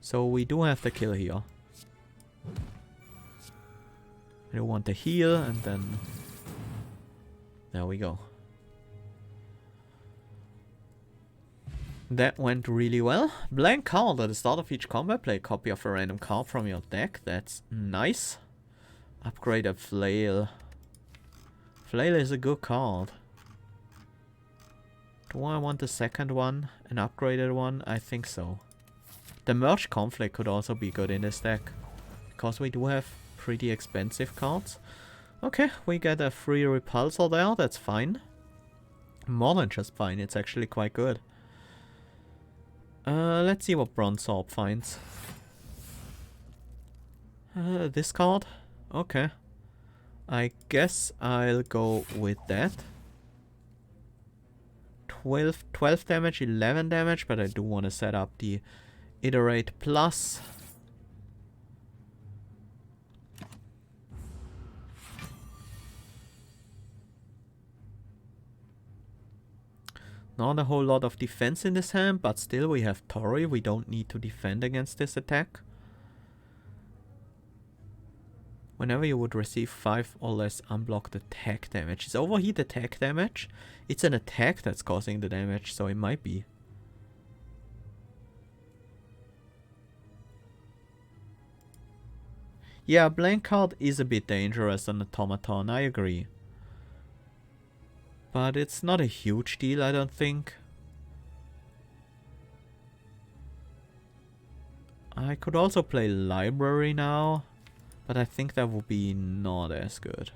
So we do have the kill here. I want to heal, and then... There we go. That went really well. Blank card at the start of each combat. Play a copy of a random card from your deck. That's nice. Upgrade a flail. Flail is a good card. Do I want the second one? An upgraded one? I think so. The Merge Conflict could also be good in this deck. Because we do have pretty expensive cards. Okay, we get a free repulsor there. That's fine. More than just fine. It's actually quite good. Let's see what Bronze Orb finds. This card? Okay. I guess I'll go with that. 12 damage, 11 damage, but I do want to set up the Iterate Plus. Not a whole lot of defense in this hand, but still we have Tori. We don't need to defend against this attack. Whenever you would receive 5 or less unblocked attack damage. Is overheat attack damage? It's an attack that's causing the damage, so it might be. Yeah, blank card is a bit dangerous on Automaton, I agree. But it's not a huge deal, I don't think. I could also play Library now, but I think that would be not as good.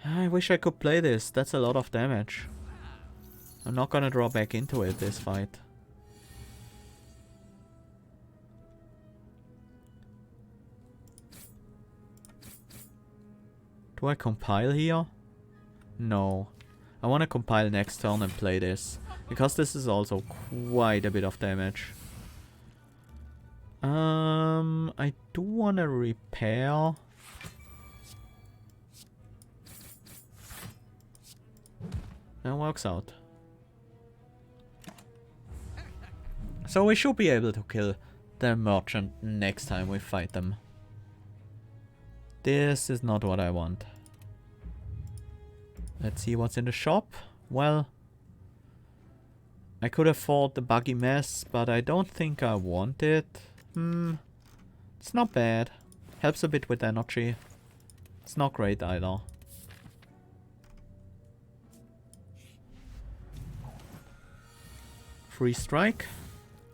I wish I could play this, that's a lot of damage. I'm not gonna draw back into it this fight. Do I compile here? No. I want to compile next turn and play this. Because this is also quite a bit of damage. I do want to repair. That works out. So we should be able to kill the merchant next time we fight them. This is not what I want. Let's see what's in the shop. Well, I could afford the buggy mess, but I don't think I want it. It's not bad. Helps a bit with energy. It's not great either. Free strike.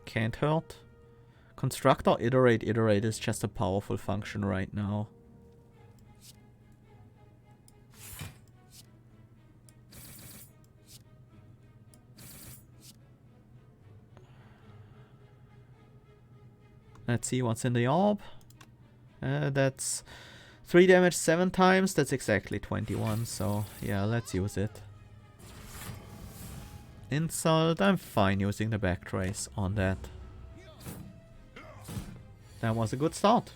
Can't hurt. Constructor, iterate is just a powerful function right now. Let's see what's in the orb. That's 3 damage 7 times. That's exactly 21. So yeah, let's use it. Insult. I'm fine using the backtrace on that. That was a good start.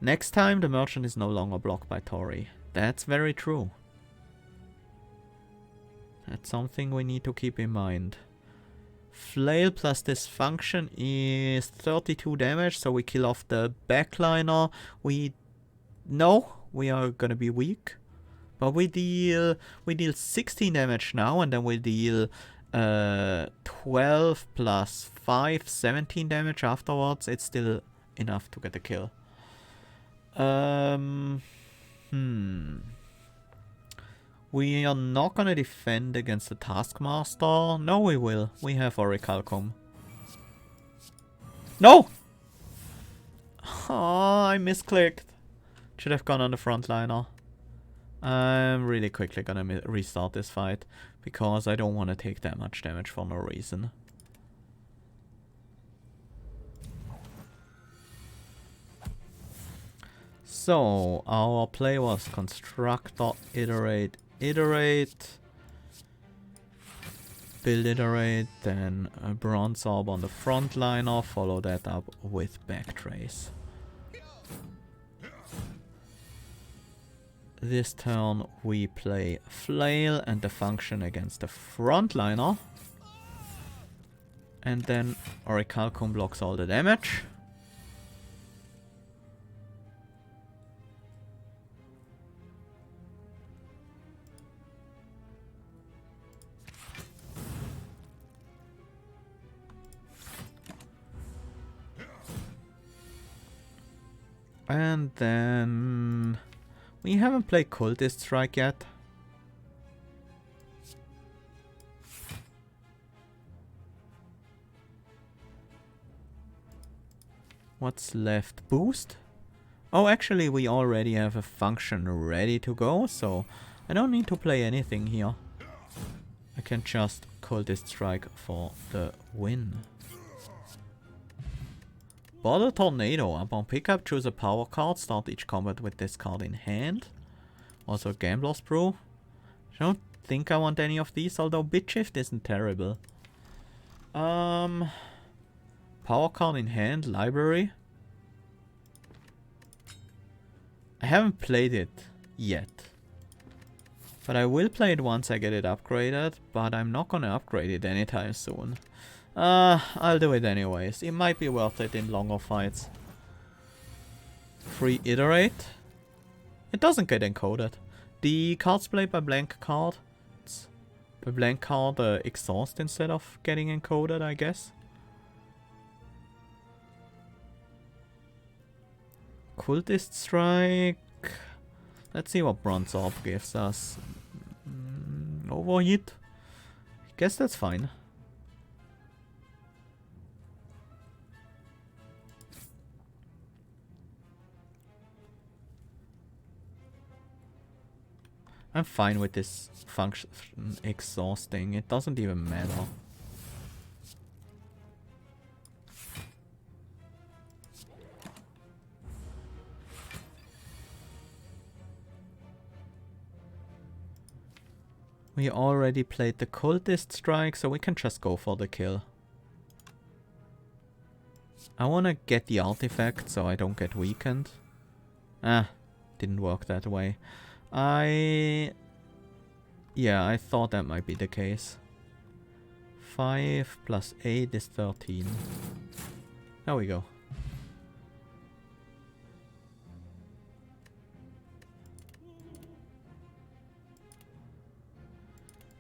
Next time the merchant is no longer blocked by Tori. That's very true. That's something we need to keep in mind. Flail plus Dysfunction is 32 damage, so we kill off the backliner. We are gonna be weak. But we deal 16 damage now, and then we deal 12 plus 5, 17 damage afterwards. It's still enough to get a kill. We are not gonna defend against the Taskmaster. No, we will. We have Orichalcum. No! Oh, I misclicked. Should have gone on the frontliner. I'm really quickly gonna restart this fight, because I don't want to take that much damage for no reason. So, our play was constructor, iterate, iterate, build, iterate, then a bronze orb on the frontliner, follow that up with backtrace. This turn we play flail and the function against the frontliner. And then Orichalcum blocks all the damage. And then we haven't played Cultist Strike yet. What's left? Boost? Oh, actually we already have a function ready to go, so I don't need to play anything here. I can just Cultist Strike for the win. Bottle Tornado. Upon pickup, choose a power card. Start each combat with this card in hand. Also Gambler's Brew. I don't think I want any of these, although Bit Shift isn't terrible. Power card in hand, library. I haven't played it yet. But I will play it once I get it upgraded, but I'm not gonna upgrade it anytime soon. I'll do it anyways. It might be worth it in longer fights. Free iterate. It doesn't get encoded. The cards played by blank card. It's by blank card exhaust instead of getting encoded, I guess. Cultist Strike. Let's see what Bronze Orb gives us. Overheat. I guess that's fine. I'm fine with this function exhausting. It doesn't even matter. We already played the Cultist Strike, so we can just go for the kill. I wanna get the artifact so I don't get weakened. Ah, didn't work that way. Yeah, I thought that might be the case. 5 plus 8 is 13. There we go.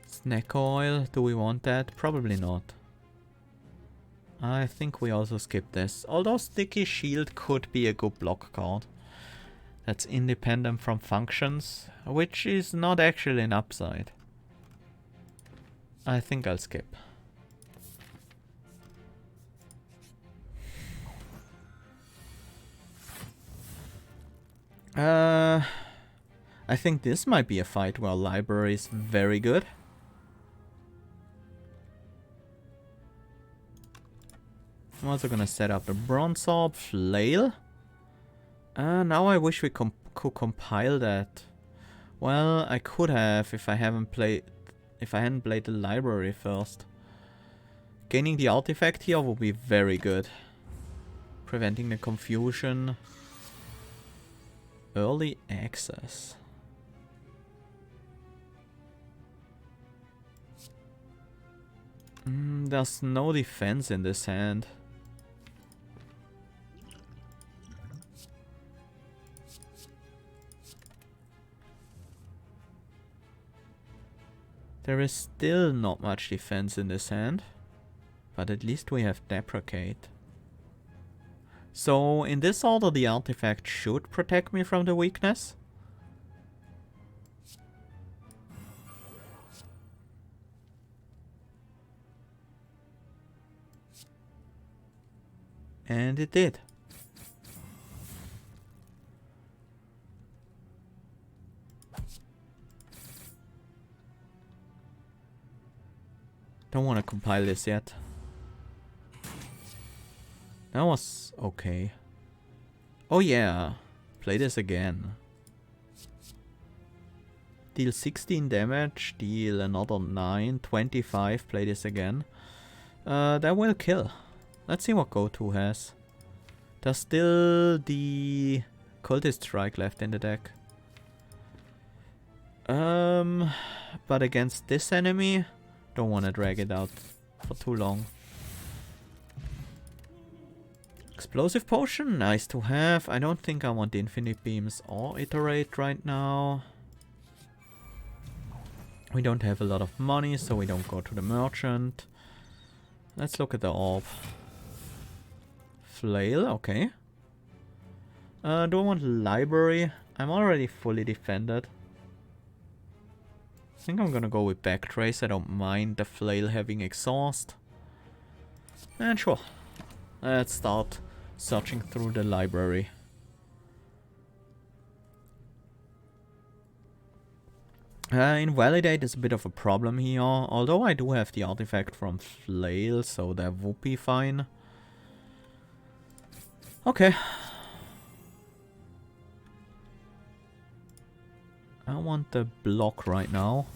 Snack oil, do we want that? Probably not. I think we also skip this. Although Sticky Shield could be a good block card. That's independent from functions, which is not actually an upside. I think I'll skip. I think this might be a fight where library is very good. I'm also gonna set up a Bronze Orb, Flail. Now I wish we could compile that. Well, I could have if I hadn't played the library first. Gaining the artifact here would be very good. Preventing the confusion. Early access. There's no defense in this hand. There is still not much defense in this hand, but at least we have Deprecate. So in this order the artifact should protect me from the weakness. And it did. don't want to compile this yet. That was okay. Oh yeah, play this again. Deal 16 damage, deal another 9, 25, play this again. That will kill. Let's see what go-to has. There's still the Cultist Strike left in the deck. But against this enemy, don't want to drag it out for too long. Explosive Potion, nice to have. I don't think I want the Infinite Beams or Iterate right now. We don't have a lot of money, so we don't go to the Merchant. Let's look at the Orb. Flail, okay. Do I want Library? I'm already fully defended. I think I'm gonna go with Backtrace. I don't mind the Flail having Exhaust. And sure. Let's start searching through the library. Invalidate is a bit of a problem here, although I do have the artifact from Flail, so that would be fine. Okay. I want the block right now.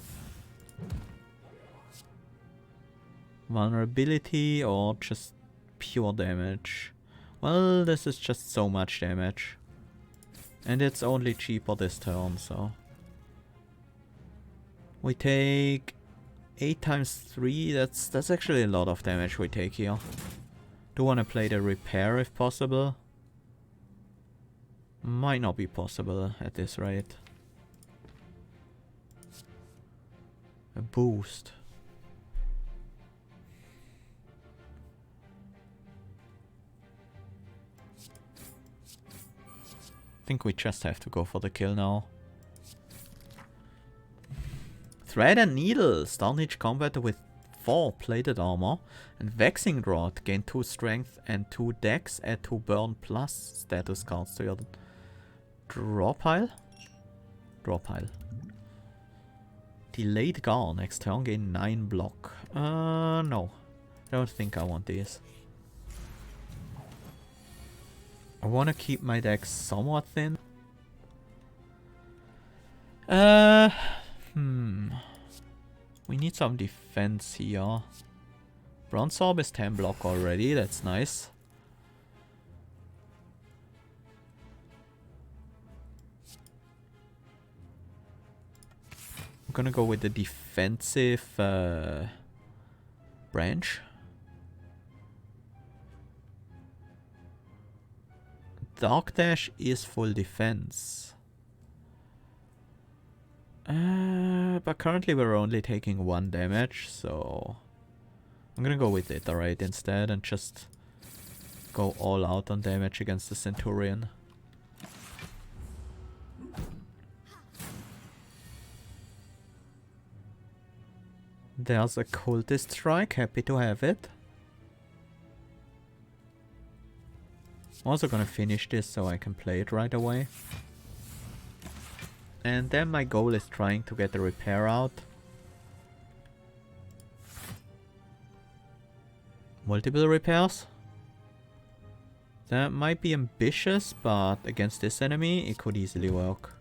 Vulnerability or just pure damage? Well, this is just so much damage. And it's only cheaper this turn, so... We take 8 times 3, that's actually a lot of damage we take here. Do want to play the repair if possible. Might not be possible at this rate. A boost. I think we just have to go for the kill now. Thread and Needle. Start each combat with 4 plated armor. And Vexing Rod. Gain 2 strength and 2 dex. Add 2 burn plus status cards to your draw pile. Draw pile. Delayed Gar. Next turn gain 9 block. No. I don't think I want these. I want to keep my deck somewhat thin. We need some defense here. Bronze Orb is 10 block already, that's nice. I'm gonna go with the defensive branch. Dark Dash is full defense. But currently we're only taking 1 damage, so I'm gonna go with Iterate instead and just go all out on damage against the Centurion. There's a Cultist Strike, happy to have it. I'm also gonna finish this so I can play it right away. And then my goal is trying to get the repair out. Multiple repairs? That might be ambitious, but against this enemy it could easily work.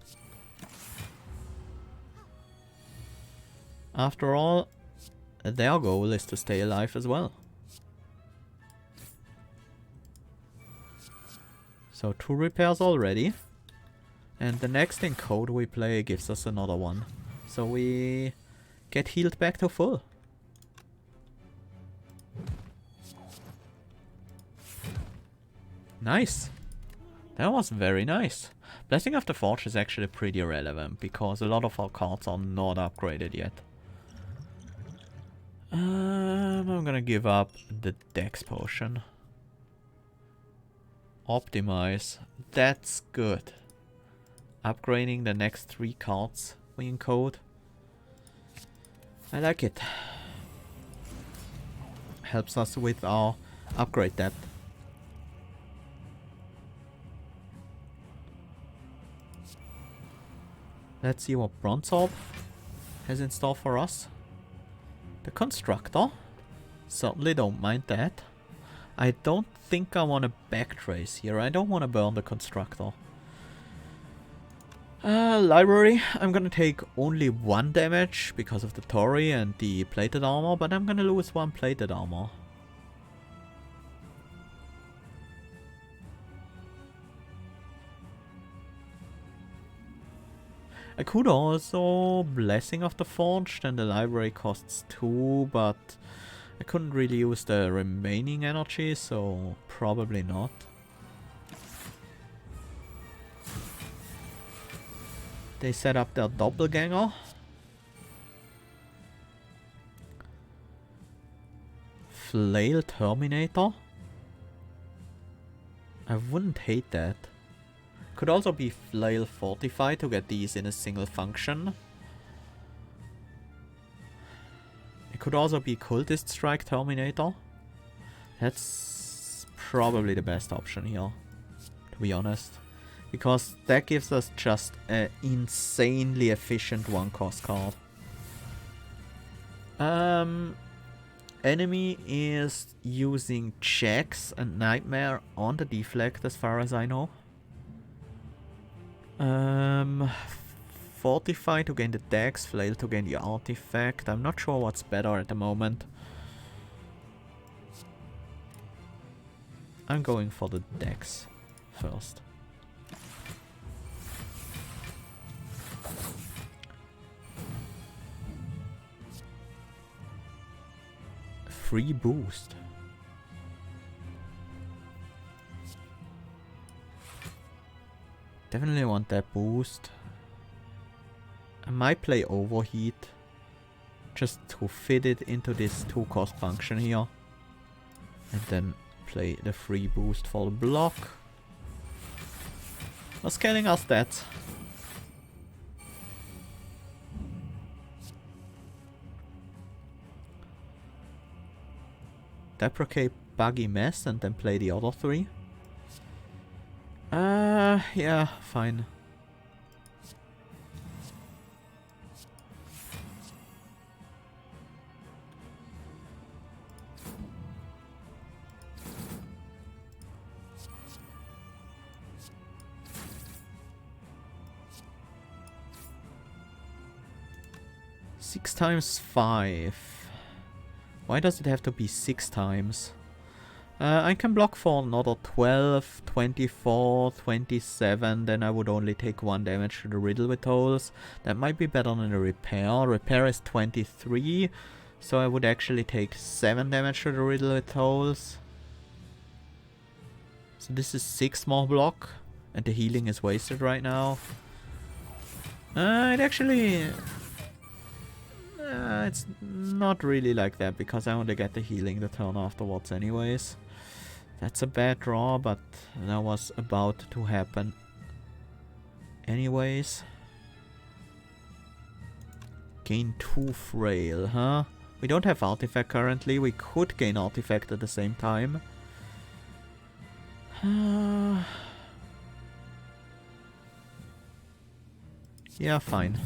After all, their goal is to stay alive as well. So 2 repairs already. And the next encode we play gives us another one. So we get healed back to full. Nice. That was very nice. Blessing of the Forge is actually pretty irrelevant because a lot of our cards are not upgraded yet. I'm gonna give up the Dex Potion. Optimize. That's good. Upgrading the next 3 cards we encode. I like it. Helps us with our upgrade debt. Let's see what Bronze Orb has in store for us. The Constructor. Certainly don't mind that. I don't think I want to backtrace here. I don't want to burn the constructor. Library. I'm gonna take only 1 damage because of the Tori and the plated armor, but I'm gonna lose 1 plated armor. I could also Blessing of the Forged, and the library costs 2, but I couldn't really use the remaining energy, so probably not. They set up their doppelganger. Flail Terminator. I wouldn't hate that. Could also be Flail Fortify to get these in a single function. It could also be Cultist Strike Terminator. That's probably the best option here, to be honest. Because that gives us just an insanely efficient 1-cost card. Enemy is using Jax and Nightmare on the deflect as far as I know. Fortify to gain the dex, Flail to gain the artifact. I'm not sure what's better at the moment. I'm going for the dex first. Free boost. Definitely want that boost. I might play Overheat just to fit it into this 2-cost function here. And then play the free boost for the block. We're scaling our stats. Deprecate Buggy Mess and then play the other 3. Yeah, fine. Six times 5. Why does it have to be 6 times? I can block for another 12, 24, 27, then I would only take 1 damage to the riddle with holes. That might be better than the repair. Repair is 23, so I would actually take 7 damage to the riddle with holes. So this is 6 more block, and the healing is wasted right now. It actually... it's not really like that, because I only get the healing the turn afterwards anyways. That's a bad draw, but that was about to happen anyways. Gain 2 frail, huh? We don't have artifact currently. We could gain artifact at the same time. Yeah, fine.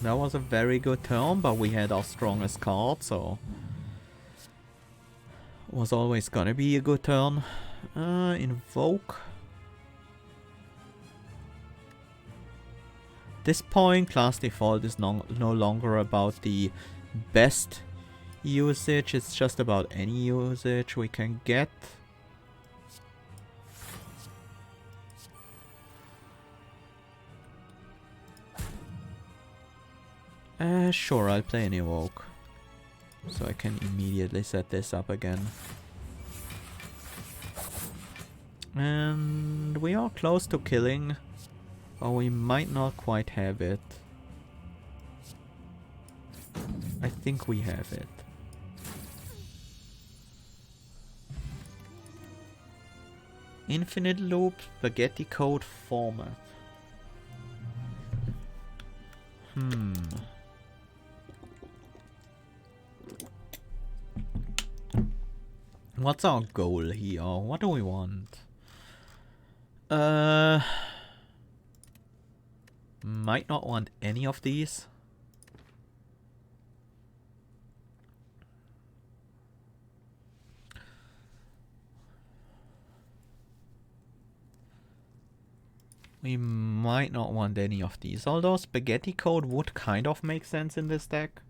That was a very good turn, but we had our strongest card, so... was always gonna be a good turn. Invoke. This point, class default is no longer about the best usage, it's just about any usage we can get. Sure, I'll play an Evoke. So I can immediately set this up again. And we are close to killing, or we might not quite have it. I think we have it. Infinite loop, spaghetti code format. What's our goal here? What do we want? Might not want any of these. We might not want any of these, although spaghetti code would kind of make sense in this deck.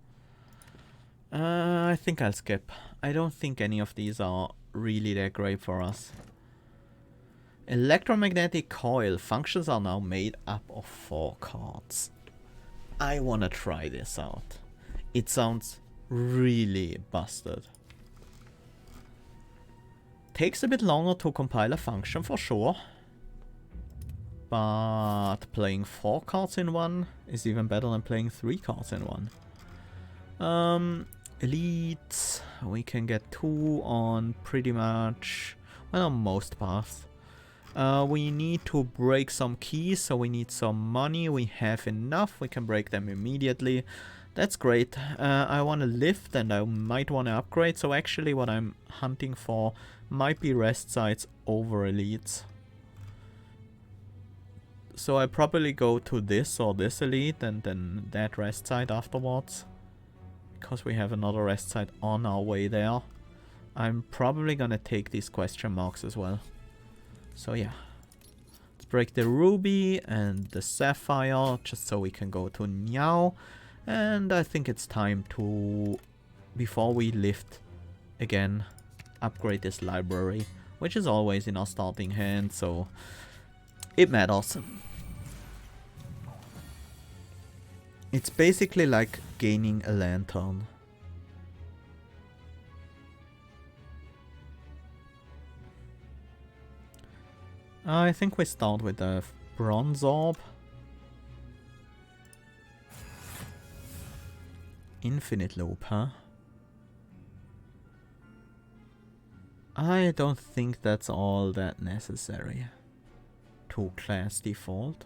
I think I'll skip. I don't think any of these are really that great for us. Electromagnetic coil. Functions are now made up of 4 cards. I wanna try this out. It sounds really busted. Takes a bit longer to compile a function for sure. But playing 4 cards in one is even better than playing 3 cards in one. Elite, we can get 2 on pretty much, well, on most paths. We need to break some keys, so we need some money. We have enough, we can break them immediately. That's great. I want to lift and I might want to upgrade, so actually what I'm hunting for might be rest sites over elites. So I probably go to this or this elite and then that rest site afterwards. Because we have another rest site on our way there. I'm probably gonna take these question marks as well. So yeah. Let's break the ruby and the sapphire just so we can go to Niao. And I think it's time to, before we lift again, upgrade this library. Which is always in our starting hand, so it matters. It's basically like gaining a lantern. I think we start with a bronze orb. Infinite loop, huh? I don't think that's all that necessary. To class default.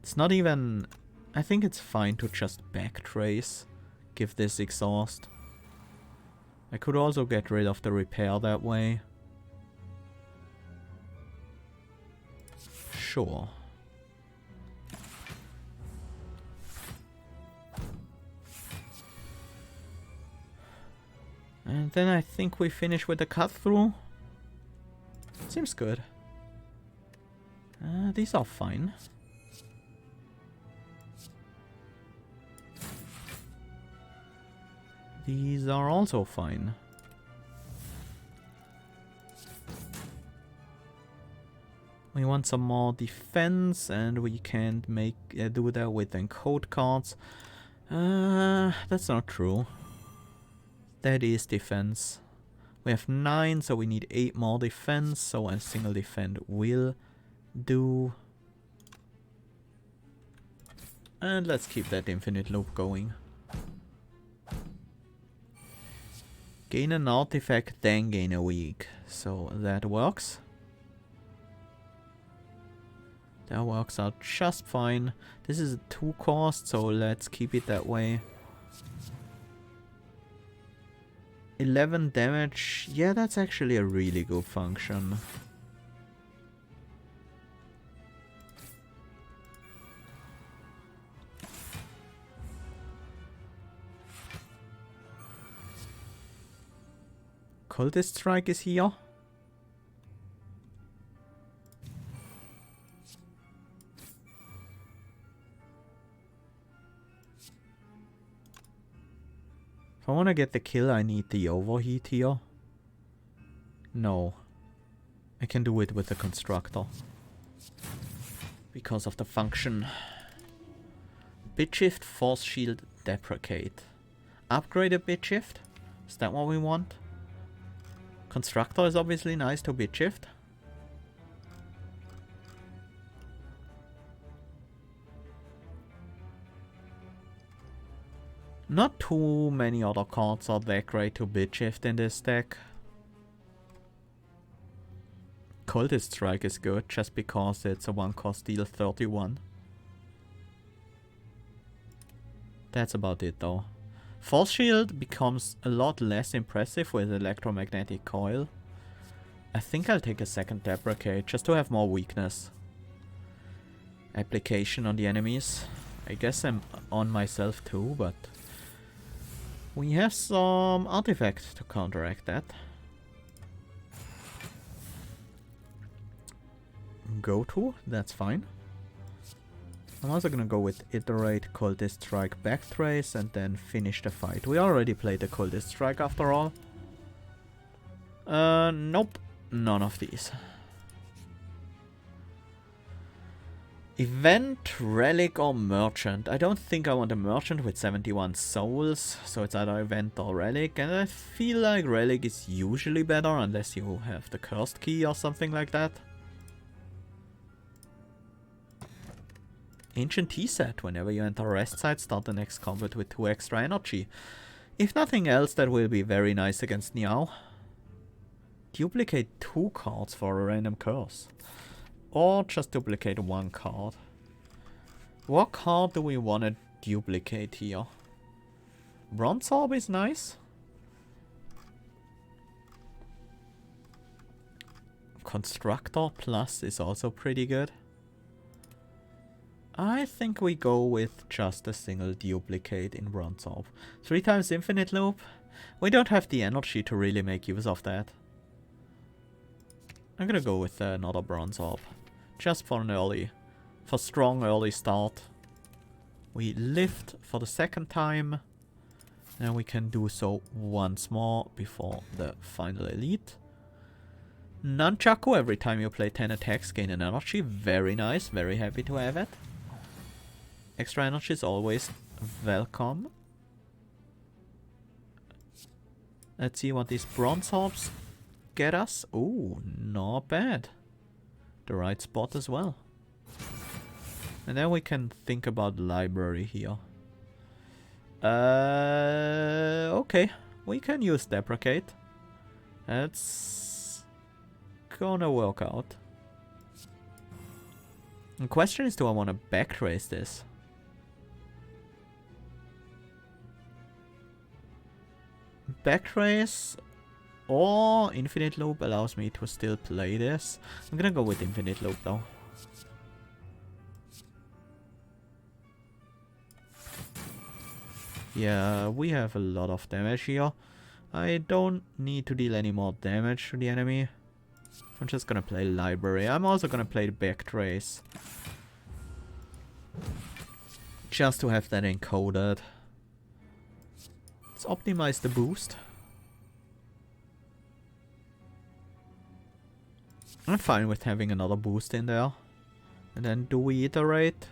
It's not even... I think it's fine to just backtrace, give this exhaust. I could also get rid of the repair that way. Sure. And then I think we finish with the cut through. Seems good. These are fine. These are also fine. We want some more defense, and we can't make do that with encode cards. That's not true. That is defense. We have 9, so we need 8 more defense. So a single defend will do. And let's keep that infinite loop going. Gain an artifact, then gain a week. So that works. That works out just fine. This is a 2 cost, so let's keep it that way. 11 damage. Yeah, that's actually a really good function. Cultist Strike is here. If I want to get the kill, I need the overheat here. No. I can do it with the constructor. Because of the function. Bit shift, force shield, deprecate. Upgrade a bit shift? Is that what we want? Constructor is obviously nice to bit shift. Not too many other cards are that great to bit shift in this deck. Cultist Strike is good just because it's a 1-cost deal 31. That's about it though. Force Shield becomes a lot less impressive with Electromagnetic Coil. I think I'll take a second Deprecate just to have more weakness. Application on the enemies. I guess I'm on myself too, but we have some artifacts to counteract that. Go to, that's fine. I'm also gonna go with Iterate, Cultist Strike, Backtrace, and then finish the fight. We already played the Cultist Strike after all. Nope. None of these. Event, Relic, or Merchant. I don't think I want a Merchant with 71 souls, so it's either Event or Relic, and I feel like Relic is usually better unless you have the Cursed Key or something like that. Ancient Tea Set. Whenever you enter rest site, start the next combat with 2 extra energy. If nothing else, that will be very nice against Niao. Duplicate 2 cards for a random curse. Or just duplicate 1 card. What card do we want to duplicate here? Bronze Orb is nice. Constructor Plus is also pretty good. I think we go with just a single duplicate in Bronze Orb. 3 times Infinite Loop. We don't have the energy to really make use of that. I'm gonna go with another Bronze Orb. Just for strong early start. We lift for the second time. And we can do so once more before the final elite. Nunchaku, every time you play 10 attacks, gain an energy. Very nice, very happy to have it. Extra energy is always welcome. Let's see what these Bronze Orbs get us. Ooh, not bad. The right spot as well. And then we can think about library here. Okay. We can use Deprecate. That's gonna work out. The question is, do I want to backtrace this? Backtrace or Infinite Loop allows me to still play this. I'm gonna go with Infinite Loop though. Yeah, we have a lot of damage here. I don't need to deal any more damage to the enemy. I'm just gonna play Library. I'm also gonna play the Backtrace. Just to have that encoded. Let's optimize the boost. I'm fine with having another boost in there. And then do we iterate?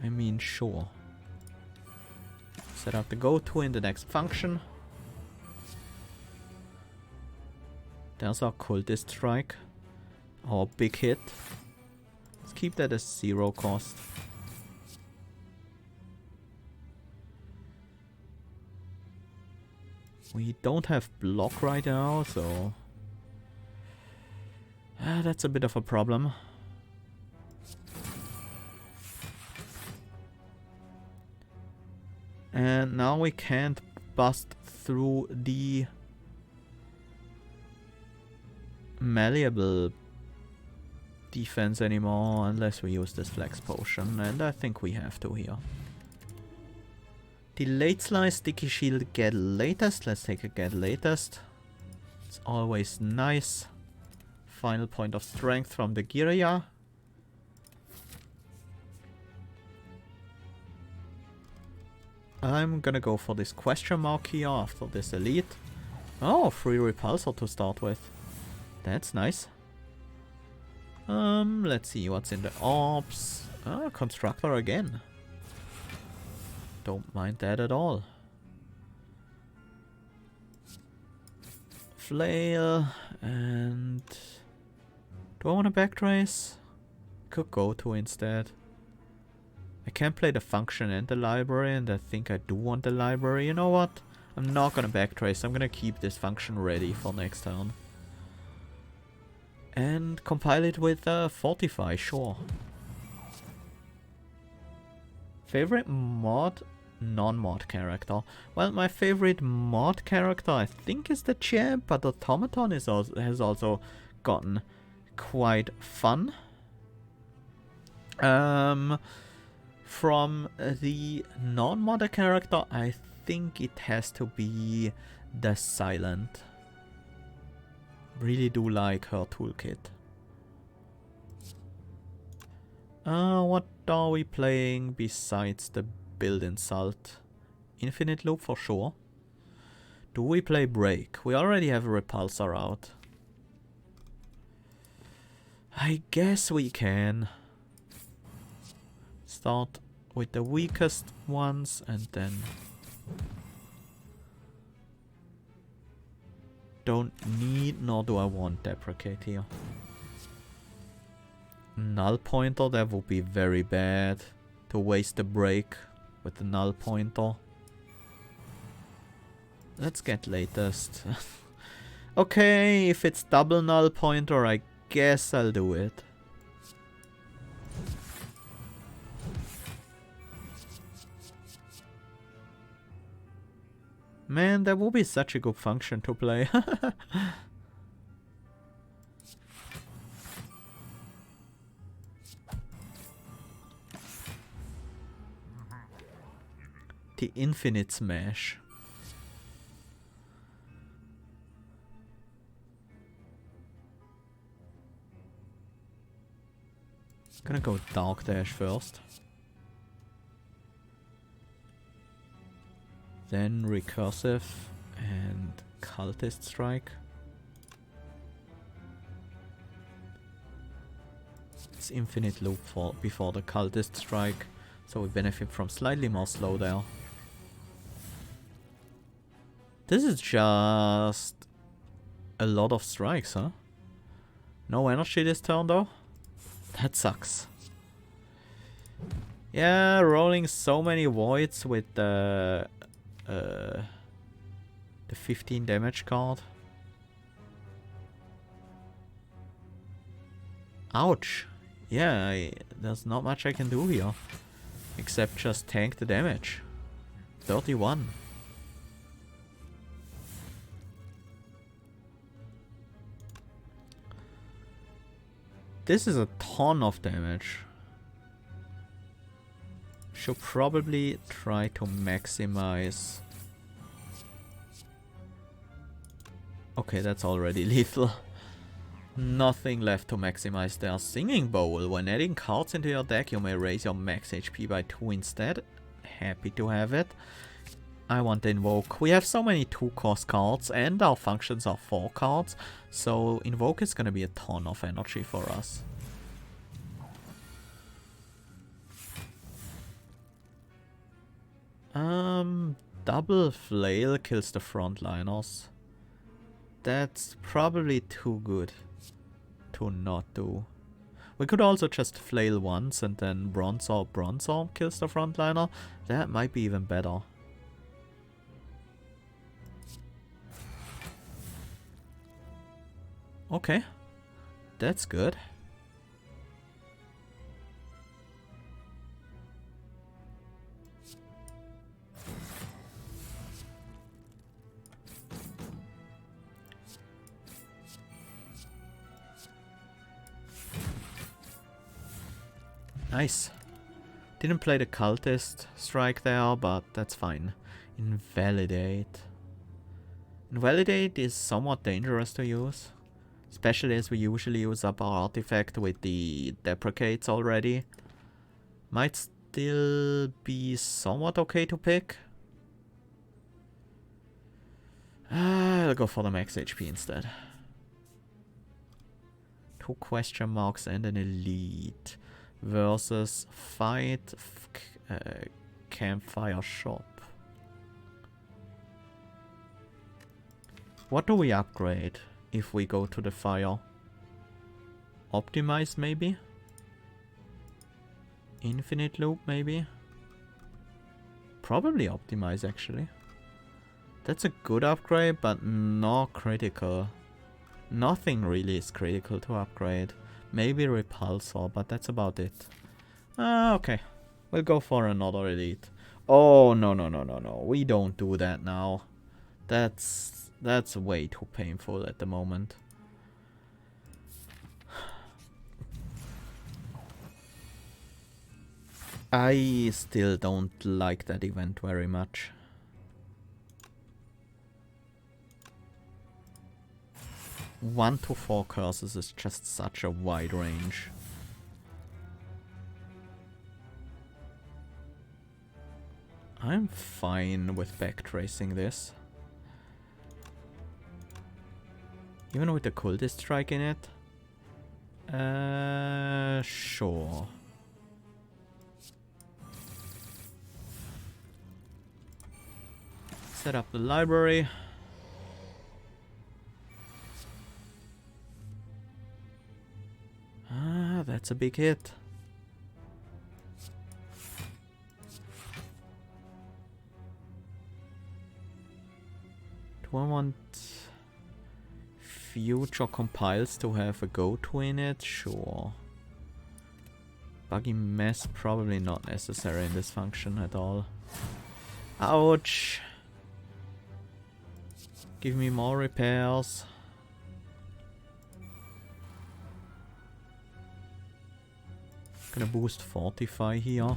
I mean, sure. Set up the go-to in the next function. There's our Cultist Strike. Our big hit. Let's keep that as 0 cost. We don't have block right now, so that's a bit of a problem. And now we can't bust through the malleable defense anymore unless we use this flex potion, and I think we have to here. Delayed Slice, Sticky Shield, Get Latest. Let's take a Get Latest. It's always nice. Final point of strength from the Girya. I'm gonna go for this question mark here after this elite. Oh, free repulsor to start with. That's nice. Let's see what's in the orbs. Ah, constructor again. Don't mind that at all. Flail and do I want to backtrace? Could go to instead. I can't play the function and the library, and I think I do want the library. You know what? I'm not gonna backtrace. I'm gonna keep this function ready for next turn. And compile it with Fortify, sure. Favorite mod? Non-mod character. Well, my favorite mod character I think is the champ, but Automaton has also gotten quite fun. From the non-modder character, I think it has to be the Silent. Really do like her toolkit. What are we playing besides the build insult? Infinite loop for sure. Do we play break? We already have a repulsor out. I guess we can. Start with the weakest ones and then don't need nor do I want deprecate here. Null pointer, that would be very bad to waste the break with the null pointer. Let's get latest. Okay, if it's double null pointer, I guess I'll do it. Man, that would be such a good function to play. The infinite smash. Gonna go Dark Dash first. Then Recursive and Cultist Strike. It's Infinite Loop before the Cultist Strike, so we benefit from slightly more slow there. This is just a lot of strikes, huh? No energy this turn though? That sucks. Yeah, rolling so many voids with the 15 damage card. Ouch. Yeah, there's not much I can do here. Except just tank the damage. 31. This is a ton of damage. Should probably try to maximize. Okay, that's already lethal. Nothing left to maximize there. Singing Bowl. When adding cards into your deck, you may raise your max HP by 2 instead. Happy to have it. I want to Invoke. We have so many 2-cost cards and our functions are 4 cards. So Invoke is going to be a ton of energy for us. Double Flail kills the frontliners. That's probably too good to not do. We could also just flail once and then Bronze Orb kills the frontliner. That might be even better. Okay, that's good. Nice. Didn't play the Cultist Strike there, but that's fine. Invalidate. Invalidate is somewhat dangerous to use. Especially as we usually use up our artifact with the deprecates already. Might still be somewhat okay to pick. I'll go for the max HP instead. 2 question marks and an elite. Versus fight campfire shop. What do we upgrade if we go to the fire? Optimize maybe? Infinite loop maybe? Probably optimize actually. That's a good upgrade but not critical. Nothing really is critical to upgrade. Maybe Repulsor, but that's about it. Okay. We'll go for another elite. Oh, no, no, no, no, no. We don't do that now. That's way too painful at the moment. I still don't like that event very much. One to 4 curses is just such a wide range. I'm fine with backtracing this. Even with the cultist strike in it? Sure. Set up the library. Ah, that's a big hit. Do I want future compiles to have a go-to in it? Sure. Buggy mess, probably not necessary in this function at all. Ouch! Give me more repairs. Gonna boost Fortify here.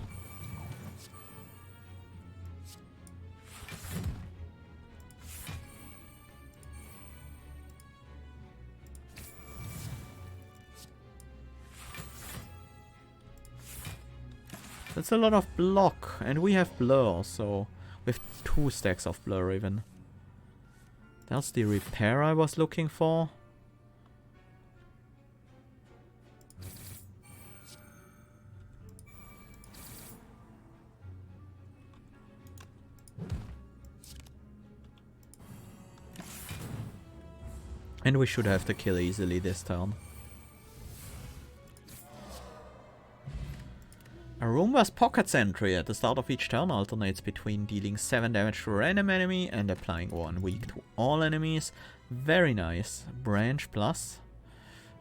That's a lot of block, and we have blur, so we have 2 stacks of blur even. That's the repair I was looking for. And we should have the kill easily this turn. A Roomba's Pocket Sentry at the start of each turn alternates between dealing 7 damage to a random enemy and applying 1 weak to all enemies. Very nice. Branch plus.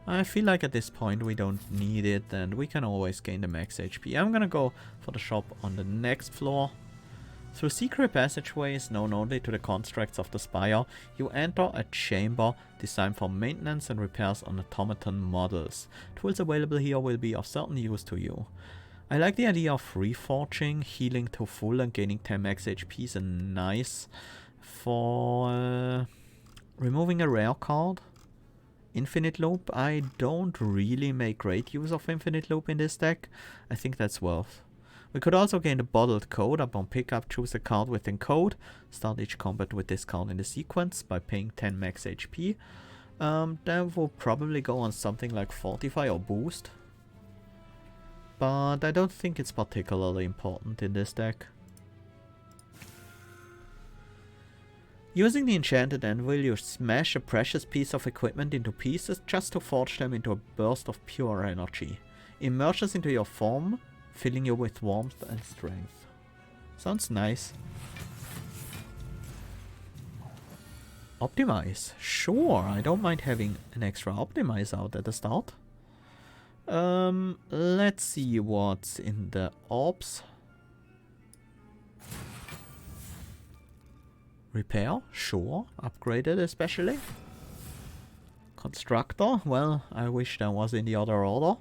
I feel like at this point we don't need it and we can always gain the max HP. I'm gonna go for the shop on the next floor. Through secret passageways known only to the constructs of the Spire, you enter a chamber designed for maintenance and repairs on automaton models. Tools available here will be of certain use to you. I like the idea of reforging, healing to full and gaining 10 max HP is nice. For removing a rare card, Infinite Loop, I don't really make great use of Infinite Loop in this deck. I think that's worth. We could also gain the bottled code. Upon pickup, choose a card within code. Start each combat with this card in the sequence by paying 10 max HP. That will probably go on something like Fortify or Boost. But I don't think it's particularly important in this deck. Using the enchanted anvil, you smash a precious piece of equipment into pieces just to forge them into a burst of pure energy. It merges into your form, filling you with warmth and strength. Sounds nice. Optimize. Sure, I don't mind having an extra optimize out at the start. Let's see what's in the orbs. Repair, sure. Upgraded especially. Constructor, well, I wish that was in the other order.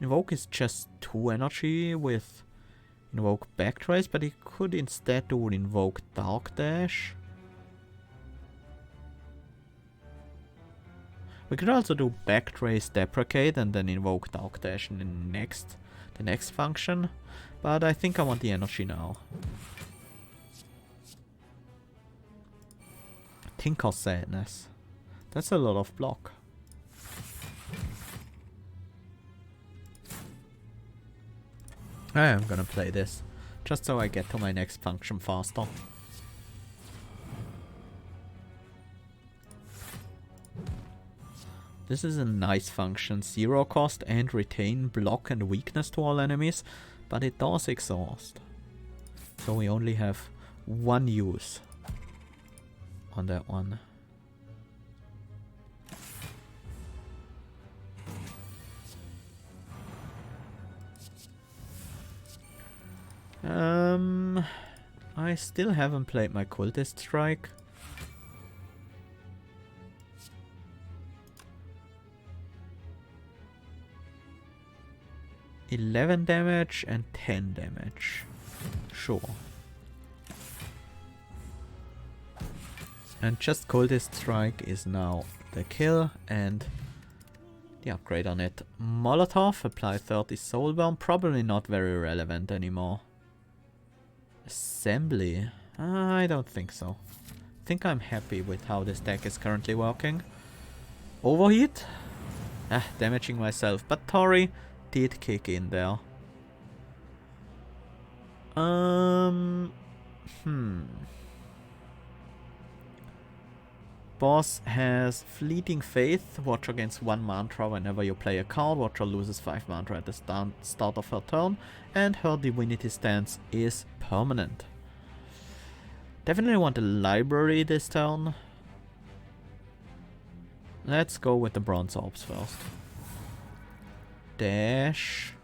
Invoke is just 2 energy with Invoke Backtrace, but he could instead do Invoke Dark Dash. We could also do Backtrace Deprecate and then invoke Dark Dash in the next function, but I think I want the energy now. Tinker Sadness. That's a lot of block. I am gonna play this, just so I get to my next function faster. This is a nice function, 0 cost and retain block and weakness to all enemies, but it does exhaust. So we only have 1 use on that one. I still haven't played my Cultist Strike. $11 damage and 10 damage. Sure. And just Cultist Strike is now the kill, and the upgrade on it. Molotov, apply 30 Soulburn, probably not very relevant anymore. Assembly, I don't think so. I think I'm happy with how this deck is currently working. Overheat, damaging myself, but Tori did kick in there. Boss has Fleeting Faith, Watcher gains 1 mantra whenever you play a card, Watcher loses 5 mantra at the start of her turn, and her Divinity Stance is permanent. Definitely want a library this turn. Let's go with the Bronze Orbs first. Dash.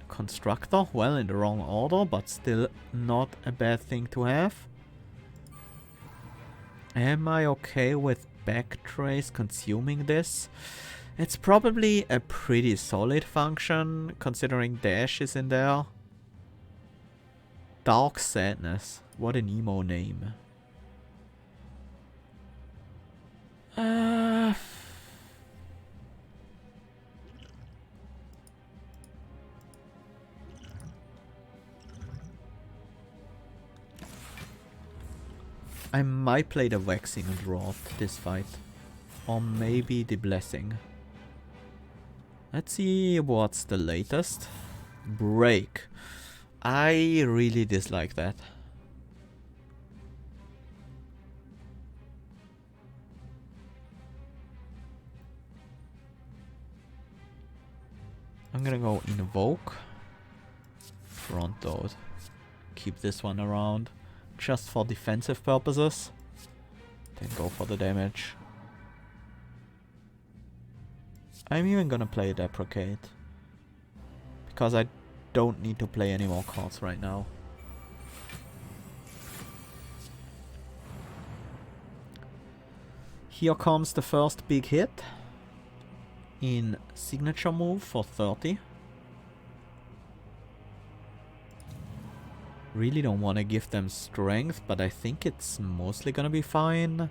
Constructor, well, in the wrong order, but still not a bad thing to have. Am I okay with Backtrace consuming this? It's probably a pretty solid function, considering Dash is in there. Dark Sadness, what an emo name. I might play the Waxing Rod this fight. Or maybe the Blessing. Let's see what's the latest. Break. I really dislike that. I'm gonna go Invoke. Front load. Keep this one around. Just for defensive purposes. Then go for the damage. I'm even gonna play Deprecate. Because I don't need to play any more cards right now. Here comes the first big hit. In signature move for 30. Really don't want to give them strength, but I think it's mostly gonna be fine.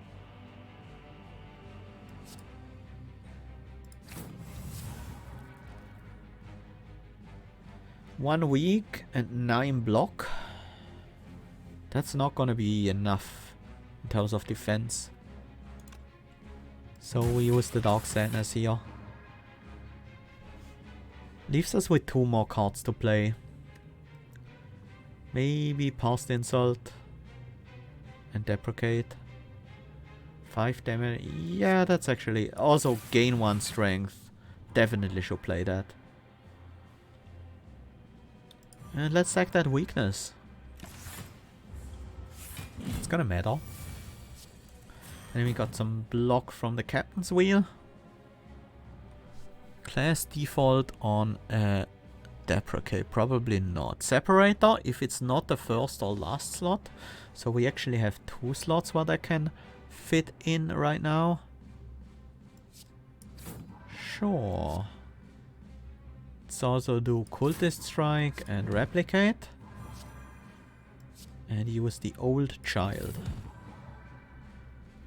One weak and 9 block. That's not gonna be enough in terms of defense. So we use the Dark Sadness here. Leaves us with 2 more cards to play. Maybe Past Insult and Deprecate. 5 damage. Yeah, that's actually... Also gain 1 strength. Definitely should play that. And let's sack that weakness. It's gonna matter. And we got some block from the Captain's Wheel. Class default on Deprecate, probably not. Separator, if it's not the first or last slot. So we actually have 2 slots where they can fit in right now. Sure. Let's also do Cultist Strike and Replicate. And use the Old Child.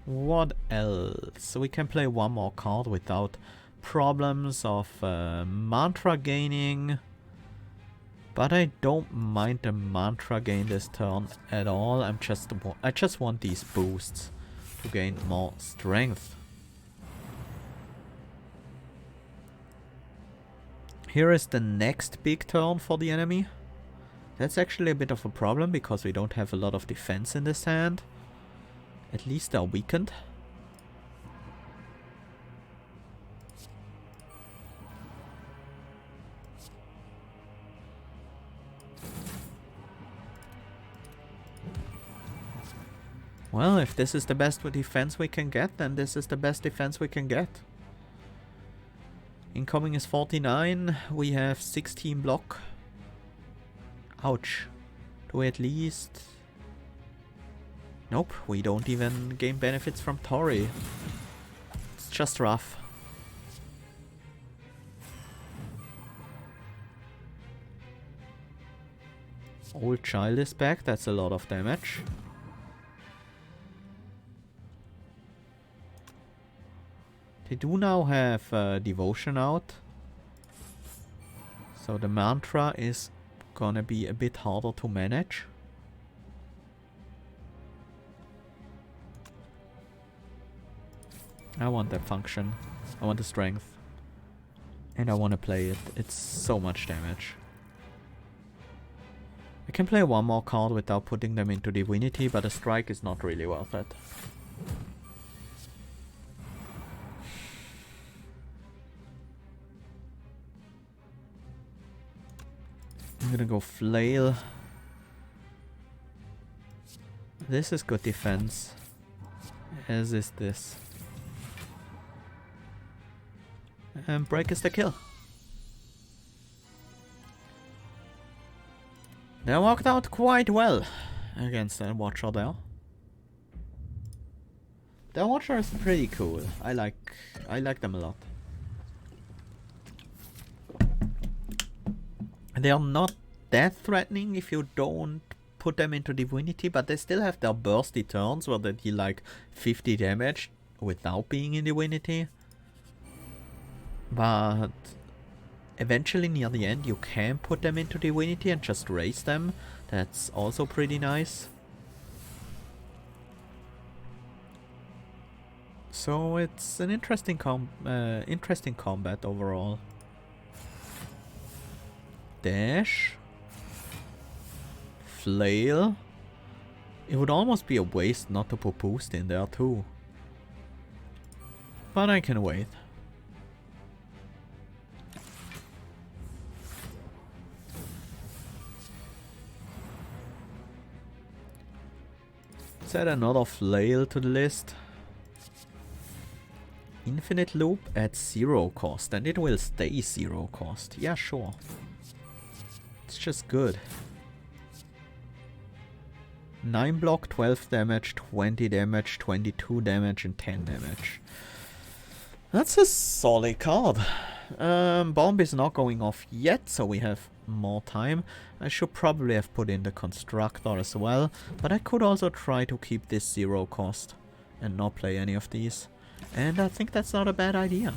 What else? We can play 1 more card without problems of mantra gaining. But I don't mind the mantra gain this turn at all. I just want these boosts to gain more strength. Here is the next big turn for the enemy. That's actually a bit of a problem because we don't have a lot of defense in this hand. At least they're weakened. Well, if this is the best defense we can get, then this is the best defense we can get. Incoming is 49. We have 16 block. Ouch. Do we at least... Nope, we don't even gain benefits from Tori. It's just rough. Old child is back, that's a lot of damage. They do now have devotion out. So the mantra is gonna be a bit harder to manage. I want that function. I want the strength. And I want to play it. It's so much damage. I can play one more card without putting them into Divinity, but a strike is not really worth it. I'm gonna go Flail. This is good defense. As is this. And Break is the kill. They worked out quite well against the Watcher there. The Watcher is pretty cool. I like them a lot. They are not that threatening if you don't put them into Divinity, but they still have their bursty turns where they deal like 50 damage without being in Divinity. But eventually near the end you can put them into Divinity and just raise them. That's also pretty nice. So it's an interesting combat overall. Dash. Flail. It would almost be a waste not to put boost in there too. But I can wait. Let's add another flail to the list. Infinite loop at 0 cost, and it will stay 0 cost. Yeah, sure. It's just good. 9 block, 12 damage, 20 damage, 22 damage, and 10 damage. That's a solid card. Bomb is not going off yet, so we have more time. I should probably have put in the Constructor as well, but I could also try to keep this 0 cost and not play any of these. And I think that's not a bad idea.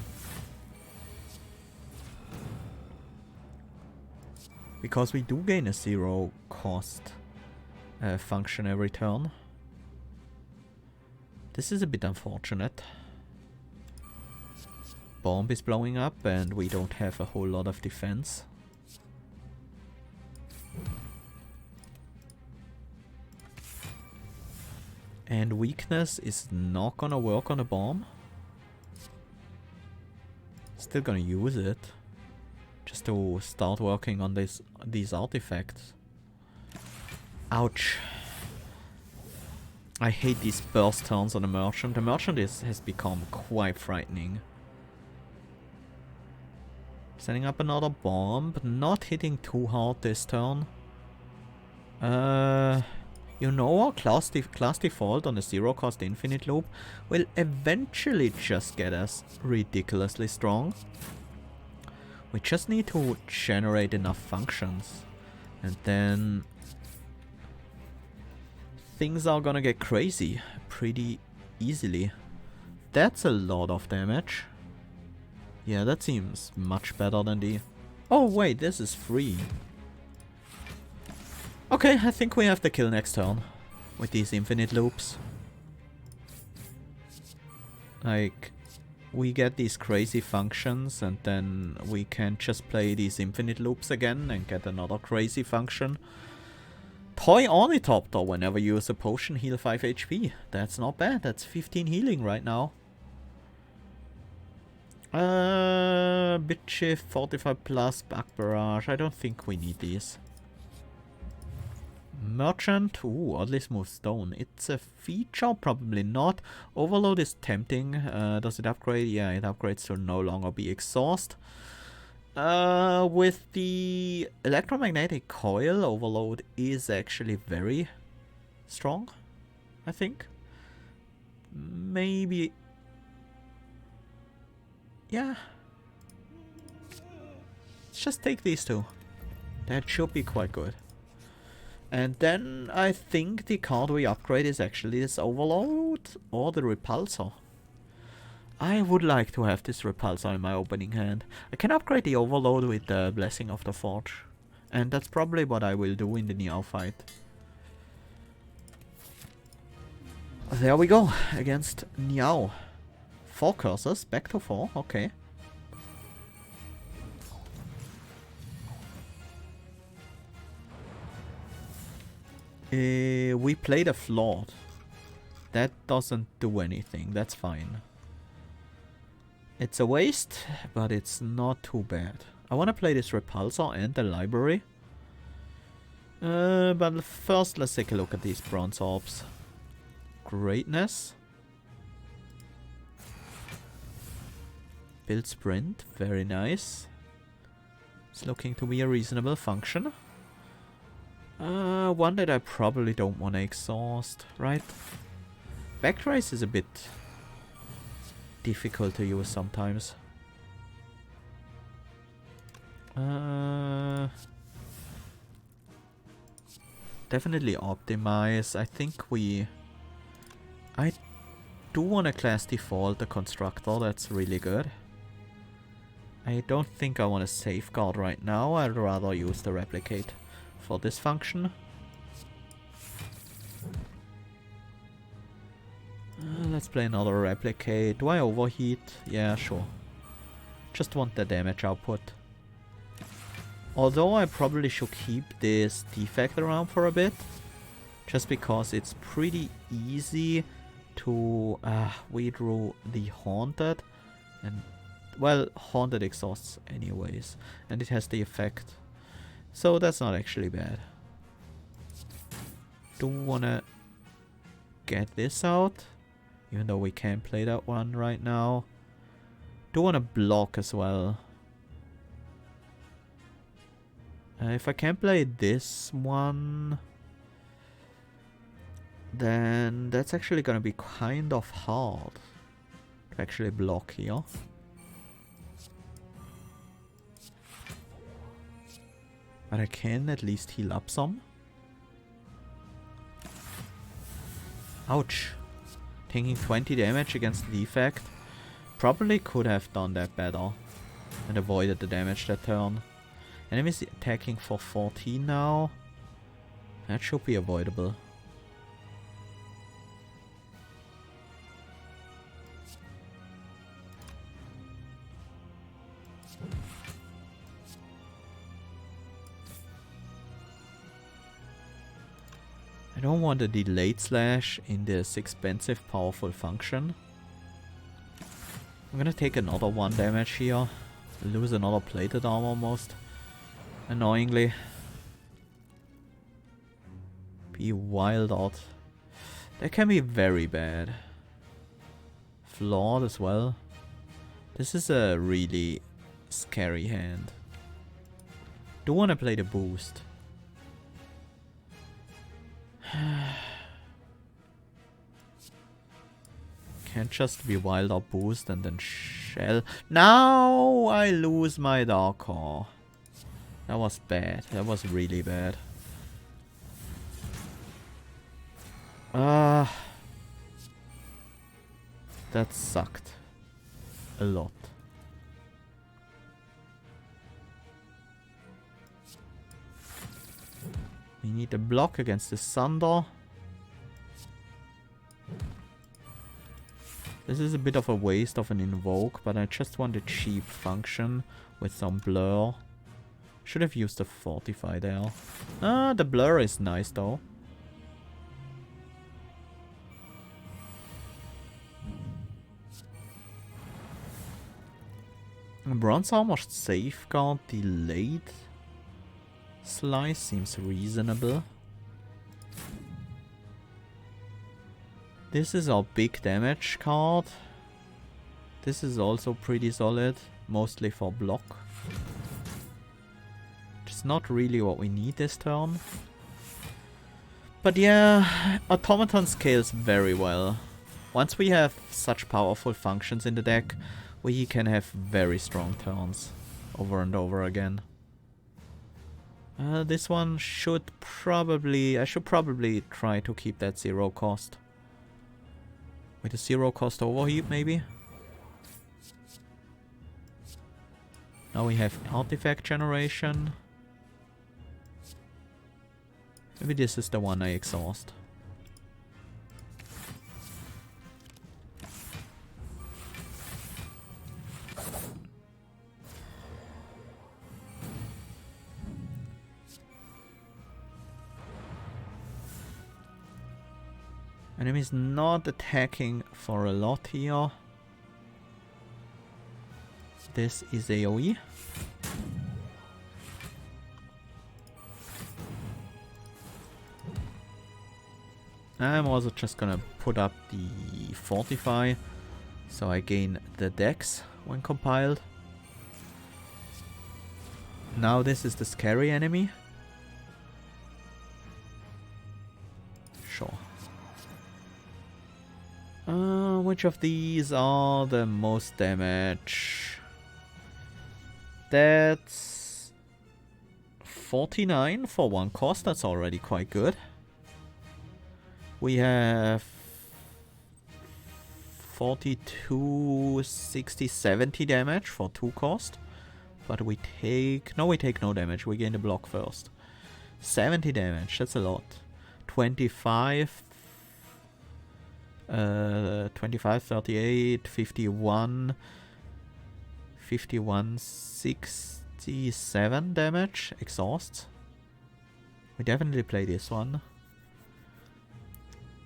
Because we do gain a 0 cost function every turn. This is a bit unfortunate. Bomb is blowing up and we don't have a whole lot of defense. And weakness is not gonna work on a bomb. Still gonna use it. Just to start working on these artifacts. Ouch. I hate these burst turns on the merchant. The merchant has become quite frightening. Setting up another bomb, but not hitting too hard this turn. You know, our class default on the 0 cost infinite loop will eventually just get us ridiculously strong. We just need to generate enough functions. And then things are gonna get crazy pretty easily. That's a lot of damage. Yeah, that seems much better than the... Oh wait, this is free. Okay, I think we have the kill next turn with these infinite loops. Like, we get these crazy functions and then we can just play these infinite loops again and get another crazy function. Toy Ornithopter, whenever you use a potion, heal 5 HP. That's not bad, that's 15 healing right now. Bit shift, 45 plus, Bug Barrage. I don't think we need these. Merchant, ooh, oddly smooth stone. It's a feature, probably not. Overload is tempting. Does it upgrade? Yeah, it upgrades to no longer be exhaust. With the electromagnetic coil, overload is actually very strong, I think. Maybe... yeah. Let's just take these two. That should be quite good. And then I think the card we upgrade is actually this Overload or the Repulsor. I would like to have this Repulsor in my opening hand. I can upgrade the Overload with the Blessing of the Forge. And that's probably what I will do in the Niao fight. There we go, against Niao. 4 curses, back to 4, okay. We played a Flawed. That doesn't do anything, that's fine. It's a waste, but it's not too bad. I want to play this Repulsor and the Library. But first let's take a look at these Bronze Orbs. Greatness. Build Sprint, very nice. It's looking to be a reasonable function. One that I probably don't want to exhaust, right? Backtrace is a bit difficult to use sometimes. Definitely optimize. I think I do want to class default the Constructor, that's really good. I don't think I want to safeguard right now, I'd rather use the Replicate for this function. Let's play another Replicate. Do I overheat? Yeah, sure. Just want the damage output. Although I probably should keep this defect around for a bit. Just because it's pretty easy to withdraw the Haunted. And, well, Haunted exhausts anyways. And it has the effect. So that's not actually bad. Do wanna get this out. Even though we can't play that one right now. Do wanna block as well. If I can't play this one, then that's actually gonna be kind of hard to actually block here. But I can at least heal up some. Ouch. Taking 20 damage against the defect. Probably could have done that better. And avoided the damage that turn. Enemies attacking for 14 now. That should be avoidable. I don't want a delayed slash in this expensive powerful function. I'm gonna take another 1 damage here. Lose another plated arm almost. Annoyingly. Be wild out. That can be very bad. Flawed as well. This is a really scary hand. Do wanna play the boost. Can't just be wild or boost and then shell. Now I lose my Dark Core. That was bad. That was really bad. That sucked. A lot. We need a block against the Sunder. This is a bit of a waste of an Invoke, but I just want a cheap function with some blur. Should have used the Fortify there. The blur is nice though. Bronze Armor Safeguard delayed. Slice seems reasonable. This is our big damage card. This is also pretty solid, mostly for block. It's not really what we need this turn. But yeah, Automaton scales very well. Once we have such powerful functions in the deck, we can have very strong turns over and over again. This one should probably... I should probably try to keep that 0 cost. With a 0 cost overheat maybe? Now we have artifact generation. Maybe this is the one I exhaust. Enemy's not attacking for a lot here. This is AoE. I'm also just gonna put up the Fortify, so I gain the dex when compiled. Now this is the scary enemy. Sure. Which of these are the most damage? That's 49 for 1 cost, that's already quite good. We have 42, 60, 70 damage for 2 cost. But we take... No, we take no damage. We gain the block first. 70 damage, that's a lot. 25... 25, 38, 51... 51, 67 damage. Exhaust. We definitely play this one.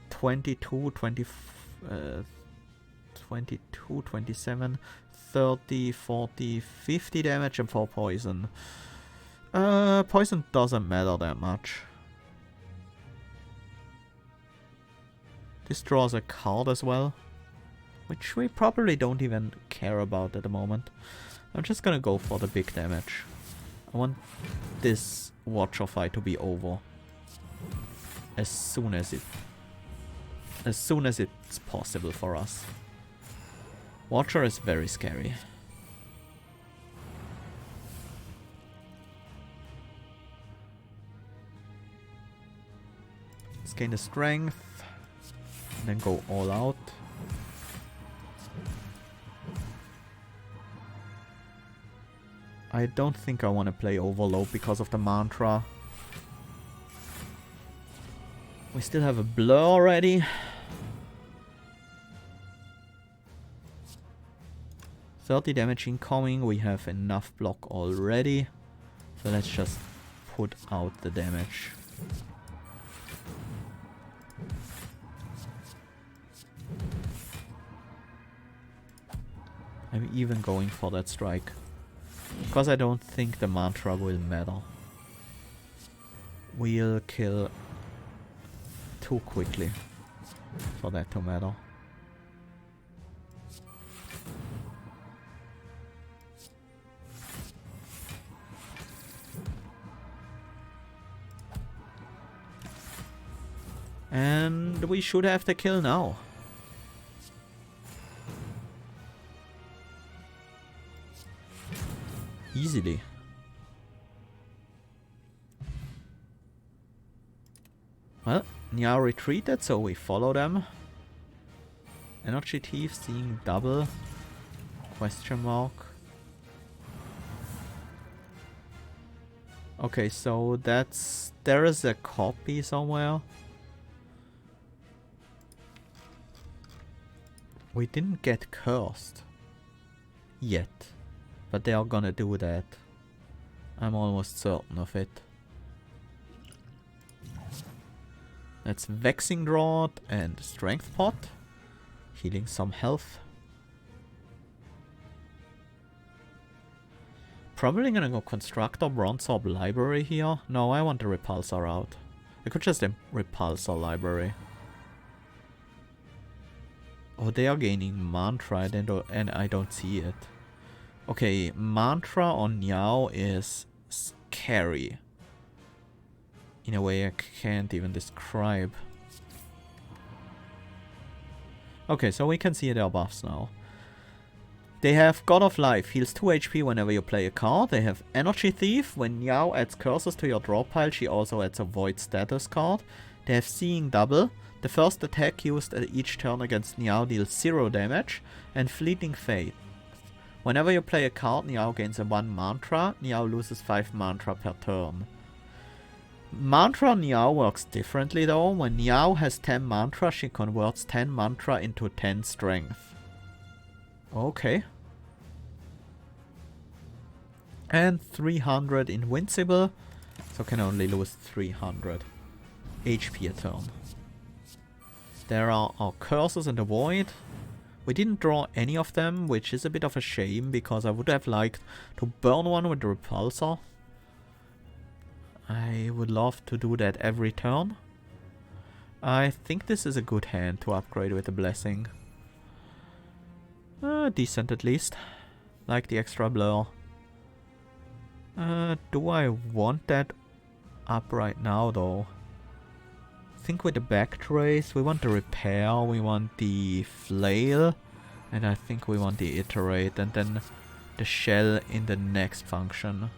22, 20, 22, 27, 30, 40, 50 damage and 4 poison. Poison doesn't matter that much. This draws a card as well, which we probably don't even care about at the moment. I'm just gonna go for the big damage. I want this Watcher fight to be over as soon as it's possible for us. Watcher is very scary. Let's gain the strength and then go all out. I don't think I want to play Overload because of the mantra. We still have a blur already. 30 damage incoming, we have enough block already. So let's just put out the damage. I'm even going for that strike. Because I don't think the mantra will matter. We'll kill too quickly for that to matter. And we should have the kill now. Easily. Well, Nya retreated, so we follow them. Energy Thief seeing double? Question mark. Okay, so that's... There is a copy somewhere. We didn't get cursed. Yet. But they are gonna do that. I'm almost certain of it. That's Vexing Draught and Strength Pot. Healing some health. Probably gonna go Constructor, Bronze Orb, Library here. No, I want the Repulsor out. I could just Repulsor Library. Oh, they are gaining Mantra and I don't see it. Okay, Mantra on Niao is scary. In a way I can't even describe. Okay, so we can see their buffs now. They have God of Life, heals 2 HP whenever you play a card. They have Energy Thief. When Niao adds curses to your draw pile, she also adds a Void status card. They have Seeing Double. The first attack used at each turn against Niao deals 0 damage. And Fleeting Fate. Whenever you play a card, Niao gains a 1 mantra. Niao loses 5 mantra per turn. Mantra Niao works differently though. When Niao has 10 mantra, she converts 10 mantra into 10 strength. Okay. And 300 invincible, so can only lose 300 HP a turn. There are our curses in the void. We didn't draw any of them, which is a bit of a shame, because I would have liked to burn one with the repulsor. I would love to do that every turn. I think this is a good hand to upgrade with the blessing. Decent at least. Like the extra blur. Do I want that up right now though? I think with the backtrace we want the repair, we want the flail, and I think we want the iterate, and then the shell in the next function.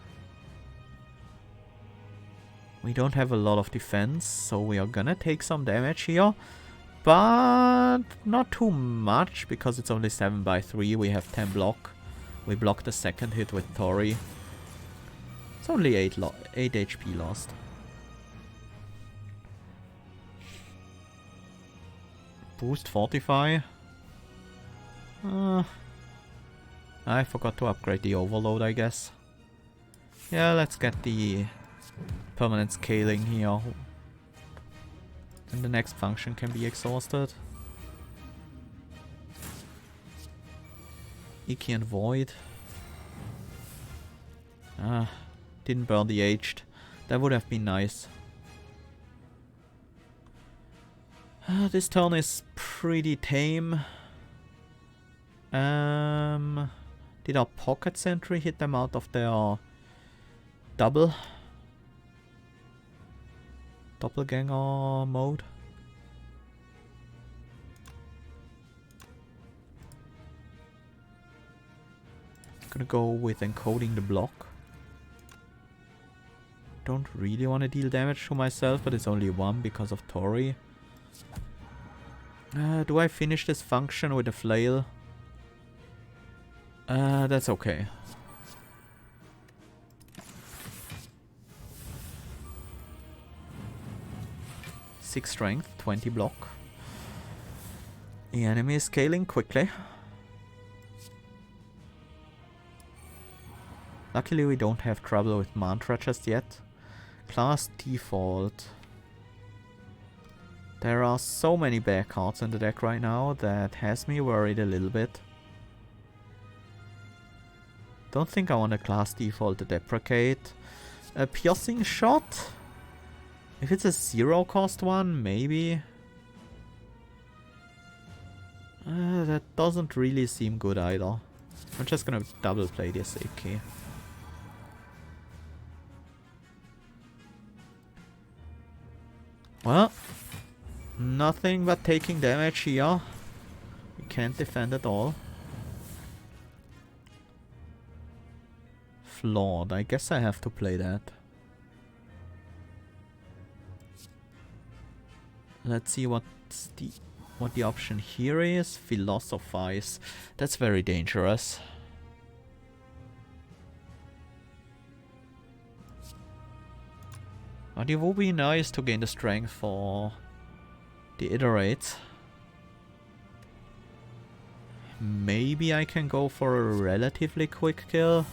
We don't have a lot of defense, so we are gonna take some damage here. But not too much, because it's only 7/3, we have 10 block. We block the second hit with Tori. It's only 8 HP lost. Boost Fortify. I forgot to upgrade the Overload, I guess. Yeah, let's get the permanent scaling here. And the next function can be exhausted. Icky and Void. Didn't burn the Aged. That would have been nice. This turn is pretty tame. Did our Pocket Sentry hit them out of their doppelganger mode? Gonna go with encoding the block. Don't really want to deal damage to myself, but it's only 1 because of Tori. Do I finish this function with a flail? That's okay. Six strength, 20 block. The enemy is scaling quickly. Luckily we don't have trouble with mantra just yet. Class default. There are so many bad cards in the deck right now that has me worried a little bit. Don't think I want a class default to deprecate. A piercing shot? If it's a 0 cost one, maybe. That doesn't really seem good either. I'm just gonna double play this AK. Well, nothing but taking damage here. We can't defend at all. Flawed. I guess I have to play that. Let's see what the option here is. Philosophize. That's very dangerous. But it would be nice to gain the strength for the iterate. Maybe I can go for a relatively quick kill.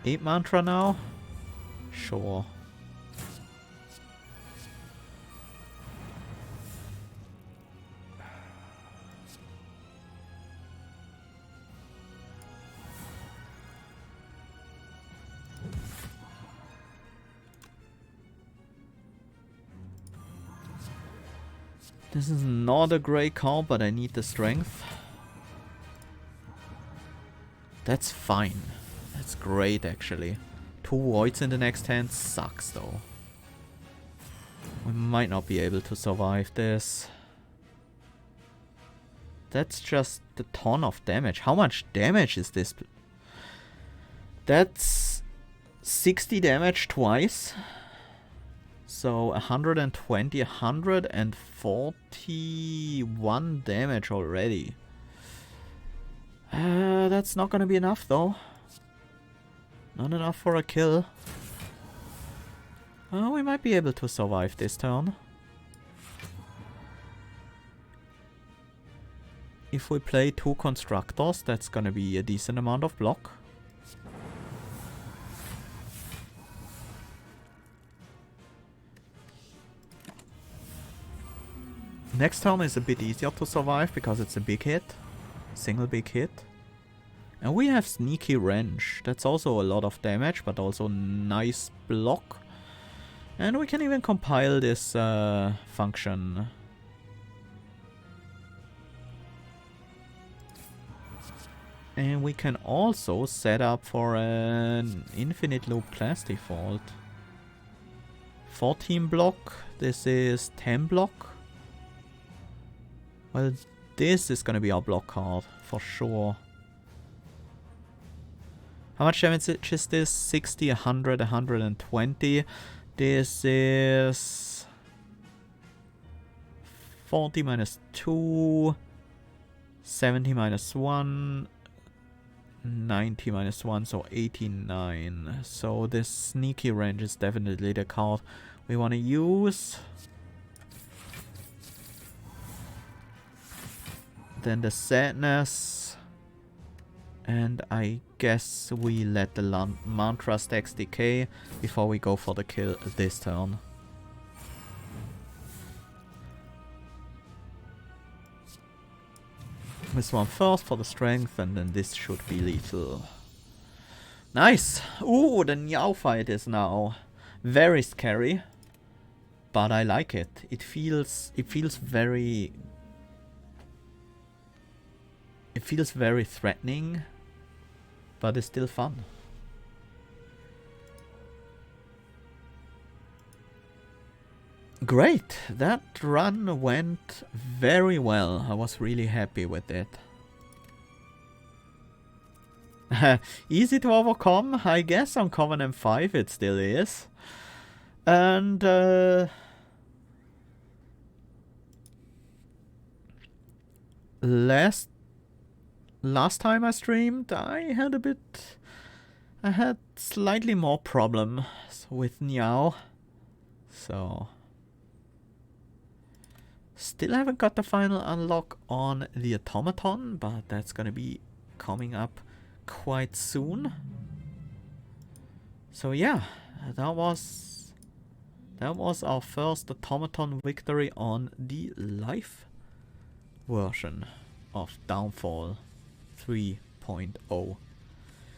Eight mantra now? Sure. This is not a great call, but I need the strength. That's fine. That's great, actually. 2 voids in the next hand sucks, though. We might not be able to survive this. That's just a ton of damage. How much damage is this? That's 60 damage twice. So 120, 141 damage already. That's not gonna be enough though. Not enough for a kill. Oh, we might be able to survive this turn. If we play 2 constructors, that's gonna be a decent amount of block. Next turn is a bit easier to survive because it's a big hit. Single big hit. And we have Sneaky Wrench. That's also a lot of damage, but also nice block. And we can even compile this function. And we can also set up for an infinite loop class default. 14 block. This is 10 block. Well, this is gonna be our block card, for sure. How much damage is this? 60, 100, 120. This is 40 minus 2, 70 minus 1, 90 minus 1, so 89. So this Sneaky Wrench is definitely the card we want to use. Then the Sadness. And I guess we let the Mantra stacks decay before we go for the kill this turn. This one first for the strength, and then this should be lethal. Nice! Ooh, the Niao fight is now very scary. But I like it. It feels very... It feels very threatening, but it's still fun. Great! That run went very well. I was really happy with it. Easy to overcome, I guess. On Covenant 5 it still is. And last time I streamed, I had slightly more problems with Niao. So still haven't got the final unlock on the Automaton, but that's gonna be coming up quite soon. So yeah, that was our first Automaton victory on the live version of Downfall 3.0.